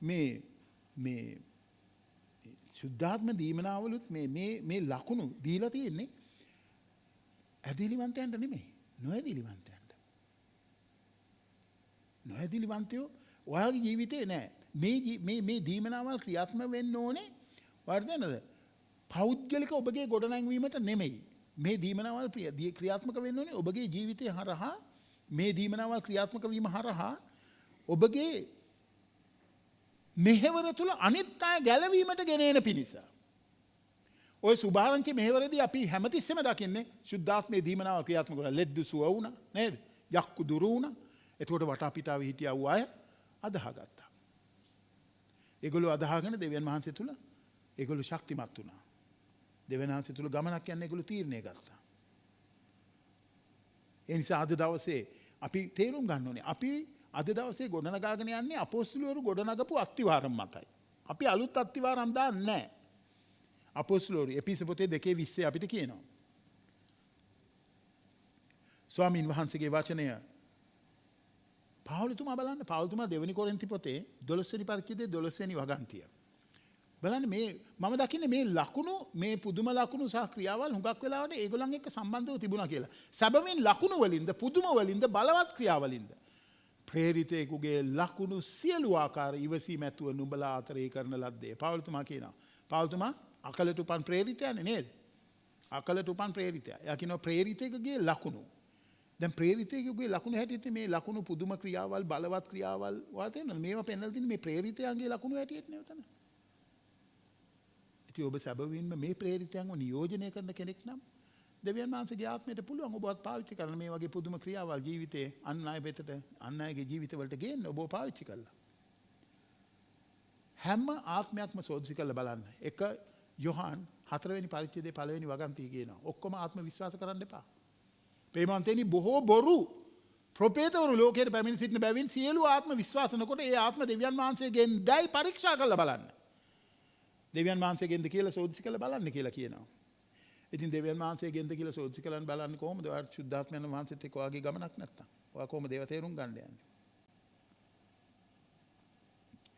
මේ ශුද්ධාත්ම දීමනාවලුත් මේ ලකුණු දීලා තියෙන්නේ ඇදිලිවන්තයන්ට නෙමෙයි, නොඇදිලිවන්තයන්ට. නොඇදිලිවන්තයෝ ඔයාගේ ජීවිතේ නෑ. මේ දීමනාවල් ක්‍රියාත්මක වෙන්න ඕනේ වර්ධනද? පෞද්ගලික ඔබගේ ගොඩනැංවීමට නෙමෙයි. මේ දීමනාවල් ක්‍රියාත්මක වෙන්න ඕනේ ඔබගේ ජීවිතය හරහා. මේ දීමනාවල් ක්‍රියාත්මක වීම හරහා ඔබගේ මෙහෙවර තුළ අනිත් අය ගැලවීමට ගෙනෙන පිණිස. ඔය සුභාරංචි මෙහෙවරදී අපි හැමතිස්සෙම දකින්නේ ශුද්ධාත්මයේ දීමනාවල් ක්‍රියාත්මක කරලා ලෙඩ සුව වුණා නේද? යක්කු දුරු වුණා. එතකොට වටාපිටාවේ හිටියා වූ අය අදහාගත්තා. ඒගොල්ලෝ අදහාගෙන දෙවියන් වහන්සේ තුල ඒගොල්ලෝ ශක්තිමත් වුණා. දෙවියන් වහන්සේ තුල ගමනක් යන්න ඒගොල්ලෝ තීරණය ගත්තා. ඒ නිසා අද දවසේ අපි තේරුම් ගන්න ඕනේ. අපි අද දවසේ ගොඩනගාගෙන යන්නේ අපොස්තුලවරු ගොඩනගපු අත්තිවාරම් මතයි. අපි අලුත් අත්තිවාරම් දාන්නේ නැහැ. අපොස්තුලවරු එපිස පොතේ 2:20 අපිට කියනවා. ස්වාමීන් වහන්සේගේ වචනය පාවුලතුමා බලන්න. පාවුලතුමා දෙවෙනි කොරින්ති පොතේ 12 වෙනි පරිච්ඡේදයේ 12 වෙනි වගන්තිය. බලන්න මේ මම දකින්නේ මේ ලකුණු මේ පුදුම ලකුණු සහ ක්‍රියාවල් හුඟක් වෙලාවට ඒගොල්ලන් එක්ක සම්බන්ධව තිබුණා කියලා. සැබවින් ලකුණු වලින්ද පුදුම වලින්ද බලවත් ක්‍රියාවලින්ද ප්‍රේරිතයෙකුගේ ලකුණු සියලු ආකාර ඉවසීම ඇතුව නුඹලා අතරේ කරන ලද්දේ. පාවුලතුමා කියනවා. පාවුලතුමා අකලට උපන් ප්‍රේරිතයනේ නේද? අකලට උපන් ප්‍රේරිතයා. එයා කියනවා ප්‍රේරිතයෙකුගේ ලකුණු. දැන් ප්‍රේරිතයෙකුගේ ලකුණු හැටියට මේ ලකුණු පුදුම ක්‍රියාවල් බලවත් ක්‍රියාවල් වාතේ නේද? මේවා පෙන්වලා තියෙන්නේ මේ ප්‍රේරිතයන්ගේ ලකුණු හැටියට නේ උතන. ඉතින් ඔබ සැබවින්ම මේ ප්‍රේරිතයන්ව නියෝජනය කරන කෙනෙක් නම් දෙවියන් වහන්සේගේ ආත්මයට පුළුවන් ඔබවත් පාවිච්චි කරන්න මේ වගේ පුදුම ක්‍රියාවල් ජීවිතේ අන් අය වෙතට අන් අයගේ ජීවිතවලට ගේන්න ඔබව පාවිච්චි කළා. හැම ආත්මයක්ම සෝදිසි කරලා බලන්න. එක යොහාන් 4 වෙනි පරිච්ඡේදයේ 1 වෙනි වගන්තිය කියනවා. ඔක්කොම ආත්ම විශ්වාස කරන්න එපා. ප්‍රේමවන්තයනි බොහෝ බොරු ප්‍රොපේතවරු ලෝකයට පැමිණ සිටින බැවින් සියලු ආත්ම විශ්වාස නොකොට ඒ ආත්ම දෙවියන් වහන්සේගෙන් දැයි පරීක්ෂා කරලා බලන්න. දෙවියන් වහන්සේගෙන්ද කියලා සෝදිසි කරලා බලන්න කියලා කියනවා. ඉතින් දෙවියන් වහන්සේගෙන්ද කියලා සෝදිසි කරලා බලන්නේ කොහොමද? ඔයාට ශුද්ධාත්මයන් වහන්සේත් එක්ක ඔයාගේ ගමනක් නැත්තම්. ඔයා කොහොමද ඒව තේරුම් ගන්න යන්නේ?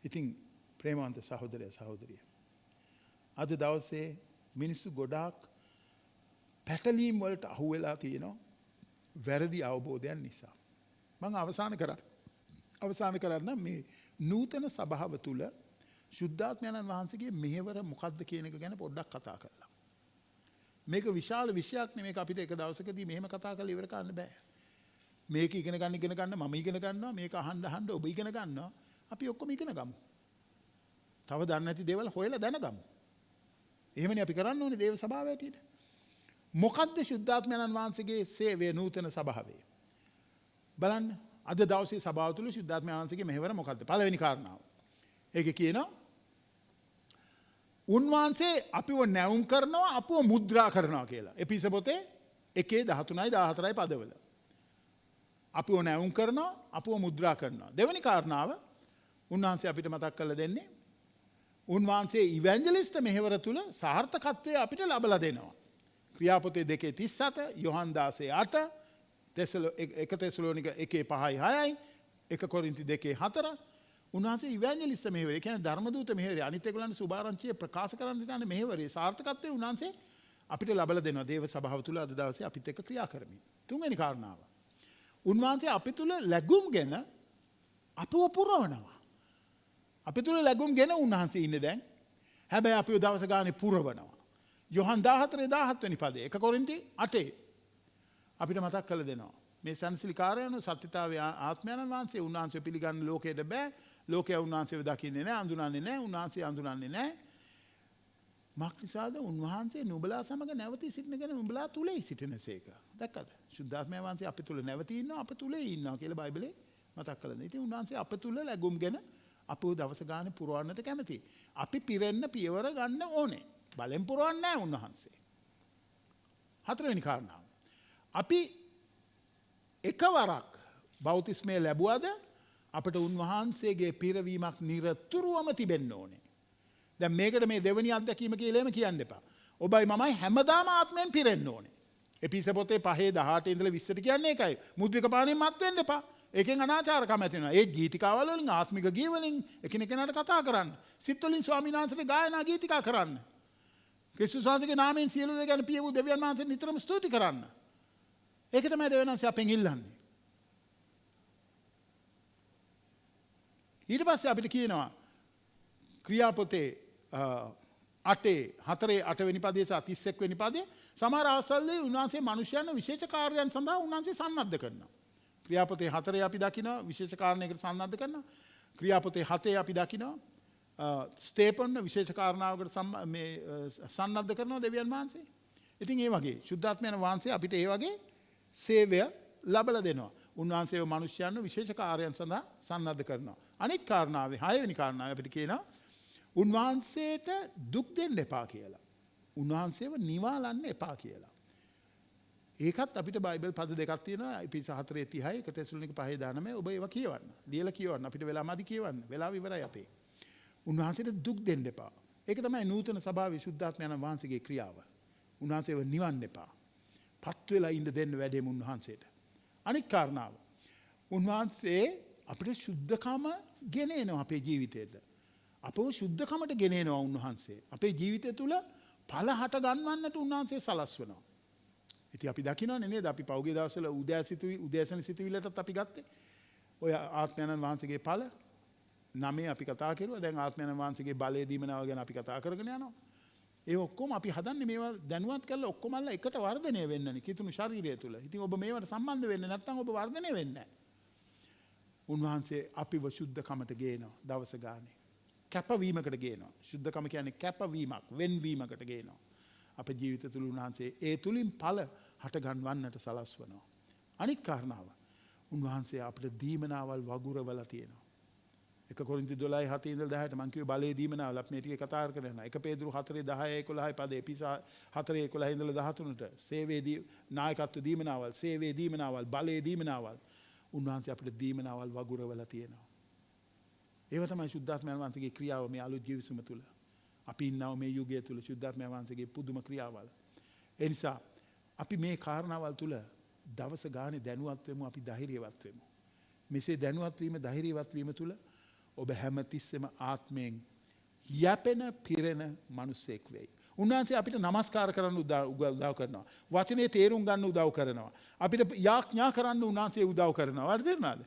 ඉතින් ප්‍රේමවන්ත සහෝදරය සහෝදරිය. අද දවසේ මිනිස්සු ගොඩාක් පැටලීම් වලට අහු වෙලා තියෙනවා වැරදි අවබෝධයන් නිසා. මම අවසාන කරන්න මේ නූතන සභාව තුල ශුද්ධාත්මයන් වහන්සේගේ මෙහෙවර මොකක්ද කියන එක ගැන පොඩ්ඩක් කතා කරලා. මේක විශාල විෂයක් නේ. මේක අපිට එක දවසකදී මෙහෙම කතා කරලා ඉවර කරන්න බෑ. මේක ඉගෙන ගන්න මම ඉගෙන ගන්නවා. මේක අහන්න ඔබ ඉගෙන ගන්නවා. අපි ඔක්කොම ඉගෙන ගමු. තව දන්නේ නැති දේවල් හොයලා දැනගමු. එහෙමනේ අපි කරන්න ඕනේ දේව සභාව ඇටියට. මොකද්ද ශුද්ධාත්මයන් වහන්සේගේ සේවය නූතන සභාවේ? බලන්න අද දවසේ සභාව තුල ශුද්ධාත්මයන් වහන්සේගේ මෙහෙවර මොකද්ද? පළවෙනි කාරණාව. ඒක කියනවා උන්වහන්සේ අපිව නැවුම් කරනවා අපව මුද්‍රා කරනවා කියලා. එපිස පොතේ 1:13යි 14යි පදවල. අපිව නැවුම් කරනවා අපව මුද්‍රා කරනවා. දෙවෙනි කාරණාව උන්වහන්සේ අපිට මතක් කරලා දෙන්නේ උන්වහන්සේ ඉවැන්ජලිස්ට් මෙහෙවර තුල සාර්ථකත්වය අපිට ලබලා දෙනවා. ක්‍රියාපොතේ 2:37 යොහන් 16:8 තෙසලෝනික 1:5-6යි 1 කොරින්ති 2:4 උන්වහන්සේ ඉවැන්ජලිස්ට් මෙහෙවර. ඒ කියන්නේ ධර්මදූත මෙහෙවර. අනිත් ඒගොල්ලන්ට සුභාරංචිය ප්‍රකාශ කරන්න යන මෙහෙවරේ සාර්ථකත්වය උන්වහන්සේ අපිට ලබලා දෙනවා. දේව සභාව තුල අද දවසේ අපිත් එක්ක ක්‍රියා කරමින්. තුන්වෙනි කාරණාව. උන්වහන්සේ අපි තුල ලැබුම්ගෙන අපව පුරවනවා. අපි තුල ලැබුම්ගෙන උන්වහන්සේ ඉන්නේ දැන්. හැබැයි අපිව දවස ගානේ පුරවනවා. යොහන් 14:17 වෙනි පදේ 1 කොරින්ති 8 අපිට මතක් කරලා දෙනවා. මේ සංසිලිකාරයන් සත්‍යතාවයේ ආත්මයන් වහන්සේ උන්වහන්සේ පිළිගන්න ලෝකයට බෑ. ලෝකයා උන්වහන්සේව දකින්නේ නැහැ, අඳුනන්නේ නැහැ, උන්වහන්සේ අඳුනන්නේ නැහැ. මක්නිසාද උන්වහන්සේ නුඹලා සමග නැවතී සිටිනගෙන නුඹලා තුලේ සිටිනසේක. දැක්කද? ශුද්ධාත්මය වහන්සේ අප තුල නැවතී ඉන්නවා, අප තුලේ ඉන්නවා කියලා බයිබලේ මතක් කරලා තියෙනවා. ඉතින් උන්වහන්සේ අප තුල ලැබුම්ගෙන අපව දවස ගානේ පුරවන්නට කැමතියි. අපි පිරෙන්න පියවර ගන්න ඕනේ. බලෙන් පුරවන්නේ නැහැ උන්වහන්සේ. හතරවෙනි කාරණාව. අපි එකවරක් බෞතිස්මය ලැබුවද අපට උන්වහන්සේගේ පිරවීමක් නිරතුරුවම තිබෙන්න ඕනේ. දැන් මේකට මේ දෙවෙනි අත්දැකීම කියලාම කියන්න එපා. ඔබයි මමයි හැමදාම ආත්මයෙන් පිරෙන්න ඕනේ. එපිස පොතේ 5:18 ඉඳලා 20ට කියන්නේ ඒකයි. මුද්‍රික පාණයෙන් මත් වෙන්න එපා. ඒකෙන් අනාචාරකම ඇති වෙනවා. ඒ ගීතිකාවල වලින් ආත්මික ගී වලින් එකිනෙකනට කතා කරන්න. සිත් වලින් ස්වාමීන් වහන්සේට ගායනා ගීතිකා කරන්න. ක්‍රිස්තුස් වහන්සේගේ නාමයෙන් සියලු දේ ගැන පියවූ දෙවියන් වහන්සේට නිතරම ස්තුති කරන්න. ඒක තමයි දෙවියන් වහන්සේ අපෙන් ඉල්ලන්නේ. ඊට පස්සේ අපිට කියනවා ක්‍රියාපොතේ 4:8 පදයේ සහ 31 වෙනි පදයේ සමහර අවස්ථාවලදී උන්වහන්සේ මිනිසයන් විශේෂ කාර්යයන් සඳහා උන්වහන්සේ සන්නද්ධ කරනවා. ක්‍රියාපොතේ 4 අපි දකිනවා විශේෂ කාරණයකට සන්නද්ධ කරනවා. ක්‍රියාපොතේ 7 අපි දකිනවා ස්තේපන් විශේෂ කාරණාවකට සන්නද්ධ කරනවා දෙවියන් වහන්සේ. ඉතින් ඒ වගේ ශුද්ධාත්මයන් වහන්සේ අපිට ඒ වගේ සේවය ලබලා දෙනවා. උන්වහන්සේව මිනිසයන් විශේෂ කාර්යයන් සඳහා සන්නද්ධ කරනවා. අනිත් කාරණාවේ 6 වෙනි කාරණාව අපිට කියනවා උන්වහන්සේට දුක් දෙන්න එපා කියලා. උන්වහන්සේව නිවාලන්න එපා කියලා. ඒකත් අපිට බයිබල් පද දෙකක් තියෙනවා. එපිස 4:30 1 තෙසලොනික 5:19 ඔබ ඒවා කියවන්න. ලියලා කියවන්න. අපිට වෙලා මදි කියවන්න. වෙලාව ඉවරයි අපේ. උන්වහන්සේට දුක් දෙන්න එපා. ඒක තමයි නූතන සභාවේ ශුද්ධාත්මයන් වහන්සේගේ ක්‍රියාව. උන්වහන්සේව නිවන්න එපා. පත් වෙලා ඉන්න දෙන්න වැඩේම උන්වහන්සේට. අනිත් කාරණාව. උන්වහන්සේ අපිට ශුද්ධකම ගෙන එනවා අපේ ජීවිතේට. අපව ශුද්ධකමට ගෙන එනවා උන්වහන්සේ. අපේ ජීවිතය තුළ ඵල හට ගන්නවන්නට උන්වහන්සේ සලස්වනවා. ඉතින් අපි දකිනවනේ නේද? අපි පෞගේ දවස්වල උදෑසන සිතුවිල්ලටත් අපි ගත්තේ. ඔය ආත්මයන් වහන්සේගේ ඵල 9 අපි කතා කරුවා. දැන් ආත්මයන් වහන්සේගේ බලය දීමනාව ගැන අපි කතා කරගෙන යනවා. ඒ ඔක්කොම අපි හදන්නේ මේවා දැනුවත් කරලා ඔක්කොමල්ලා එකට වර්ධනය වෙන්නනේ කිතුණු ශරීරය තුළ. ඉතින් ඔබ මේවට සම්බන්ධ වෙන්නේ නැත්නම් ඔබ වර්ධනය වෙන්නේ නැහැ. උන්වහන්සේ අපිව ශුද්ධකමට ගේනවා දවස ගානේ. කැපවීමකට ගේනවා. ශුද්ධකම කියන්නේ කැපවීමක්, වෙන්වීමකට ගේනවා. අපේ ජීවිත තුළ උන්වහන්සේ ඒ තුලින් ඵල හට ගන්නවන්නට සලස්වනවා. අනිත් කාරණාව. උන්වහන්සේ අපිට දීමනාවල් වගුරවලා තියෙනවා. 1 කොරින්ති 12:7 ඉඳලා 10ට මම කිව්වේ බලයේ දීමනාවල් අපි මේ ටික කතා කරගෙන යනවා. 1 පේදුරු 4:10 11 පදේ එපිස 4:11 ඉඳලා 13ට සේවයේදී නායකත්ව දීමනාවල්, සේවයේ දීමනාවල්, බලයේ දීමනාවල් උන්වහන්සේ අපිට දීමනාවල් වගුරවලා තියෙනවා. ඒව තමයි ශුද්ධාත්මයන් වහන්සේගේ ක්‍රියාව මේ අලුත් ජීවිසුම තුළ. අපි ඉන්නව මේ යුගය තුළ ශුද්ධාත්මයන් වහන්සේගේ පුදුම ක්‍රියාවල්. ඒ නිසා අපි මේ කාරණාවල් තුළ දවස ගානේ දැනුවත් වෙමු, අපි ධෛර්යවත් වෙමු. මෙසේ දැනුවත් වීම, ධෛර්යවත් වීම තුළ ඔබ හැමතිස්සෙම ආත්මයෙන් යැපෙන පිරෙන මිනිසෙක් වෙයි. උන්වහන්සේ අපිට නමස්කාර කරන්න උදව් කරනවා. වචනේ තේරුම් ගන්න උදව් කරනවා. අපිට යාඥා කරන්න උන්වහන්සේ උදව් කරනවා. හරි තේරුණාද?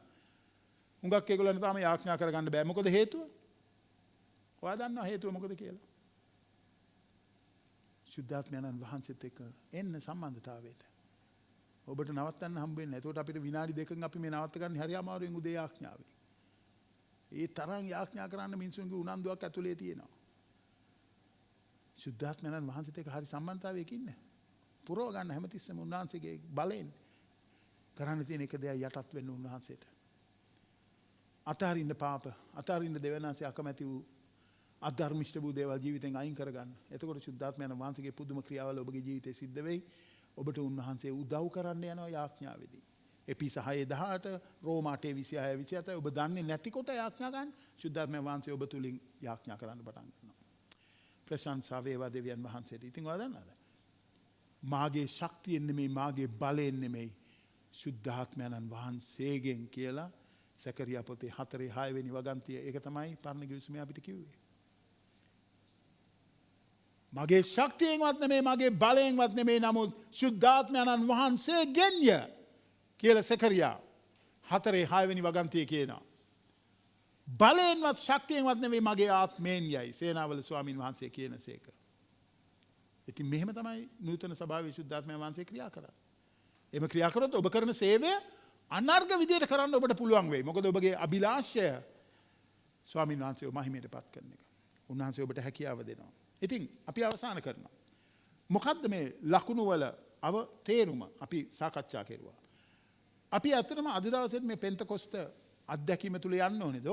හුඟක් ඒගොල්ලන්ට තාම යාඥා කරගන්න බෑ. මොකද හේතුව? ඔයා දන්නවා හේතුව මොකද කියලා? ශුද්ධාත්මයන් වහන්සේත් එක්ක එන්න සම්බන්ධතාවයට. ඔබට නවත්තන්න හම්බ වෙන්නේ නැහැ. ඒකට අපිට විනාඩි 2කින් අපි මේ නවත්ත ගන්න හරි අමාරුවෙන් උදේ යාඥාවේ. ඒ තරම් යාඥා කරන්න මිනිසුන්ගේ උනන්දුවක් ඇතුලේ තියෙනවා. ශුද්ධාත්මයන් වහන්සේත් එක්ක හරි සම්බන්ධතාවයක ඉන්න. පුරව ගන්න හැමතිස්සෙම උන්වහන්සේගේ බලයෙන් කරන්න තියෙන එක දෙයක් යටත් වෙන්න උන්වහන්සේට. අතාරින්න පාප, අතාරින්න දෙවනාසේ අකමැති වූ අධර්මිෂ්ඨ වූ දේවල් ජීවිතෙන් අයින් කරගන්න. එතකොට ශුද්ධාත්මයන් වහන්සේගේ පුදුම ක්‍රියාවල ඔබගේ ජීවිතේ සිද්ධ වෙයි. ඔබට උන්වහන්සේ උදව් කරන්න යනවා යාඥාවේදී. එපිස 6:18 රෝම 8:26 ඔබ දන්නේ නැති කොට යාඥා ගන්න. ශුද්ධාත්මයන් වහන්සේ ඔබ තුලින් යාඥා කරන්න පටන් ගන්නවා. ප්‍රශංසා වේවා දෙවියන් වහන්සේට. ඉතින් ඔයා දන්නවද? මාගේ ශක්තියෙන් නෙමෙයි, මාගේ බලයෙන් නෙමෙයි, ශුද්ධාත්මයන් වහන්සේගෙන් කියලා සකරියා පොතේ 4:6 වෙනි වගන්තිය. ඒක තමයි පරණ ගිවිසුමේ අපිට කිව්වේ. මගේ ශක්තියෙන්වත් නෙමෙයි, මගේ බලයෙන්වත් නෙමෙයි, නමුත් ශුද්ධාත්මයන් වහන්සේගෙන්ය කියලා සකරියා 4:6 වෙනි වගන්තිය කියනවා. බලයෙන්වත් ශක්තියෙන්වත් නෙමෙයි, මගේ ආත්මයෙන් යයි සේනාවල ස්වාමින් වහන්සේ කියනසේක. ඉතින් මෙහෙම තමයි නූතන සභාවේ ශුද්ධාත්මයන් වහන්සේ ක්‍රියා කරන්නේ. එම ක්‍රියා කරොත් ඔබ කරන සේවය අනර්ග විදියට කරන්න ඔබට පුළුවන් වෙයි. මොකද ඔබගේ අභිලාෂය ස්වාමීන් වහන්සේව මහිමයට පත් කරන එක. උන්වහන්සේ ඔබට හැකියාව දෙනවා. ඉතින් අපි අවසාන කරනවා. මොකද්ද මේ ලකුණු වල තේරුම අපි සාකච්ඡා කෙරුවා. අපි ඇත්තටම අද දවසේත් මේ පෙන්තකොස්ත අත්දැකීම තුල යන්න ඕනේද?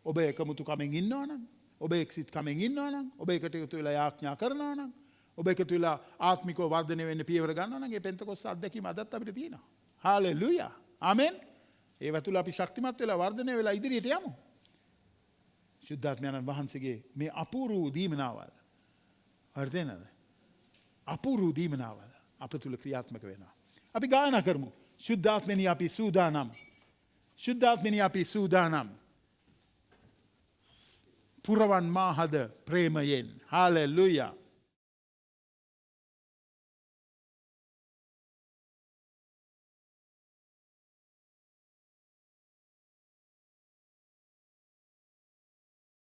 ඔබ එකමුතුකමෙන් ඉන්නවා නම්, ඔබ එක්සිත්කමෙන් ඉන්නවා නම්, ඔබ එකට එකතු වෙලා යාඥා කරනවා නම්, ඔබ එකතු වෙලා ආත්මිකව වර්ධනය වෙන්න පියවර ගන්නවා නම්, මේ පෙන්තකොස්ත අත්දැකීම අදත් අපිට තියෙනවා. හාලෙලූයා. ආමෙන්. ඒව තුල අපි ශක්තිමත් වෙලා වර්ධනය වෙලා ඉදිරියට යමු. ශුද්ධාත්මයන් වහන්සේගේ මේ අපූර්ව දීමනාවල් හරිද නේද? අපූර්ව දීමනාවල් අප තුල ක්‍රියාත්මක වෙනවා. අපි ගායනා කරමු. ශුද්ධාත්මෙනි අපි සූදානම්. ශුද්ධාත්මෙනි අපි සූදානම්. පුරවන් මාහද ප්‍රේමයෙන්. හාලෙලූයා.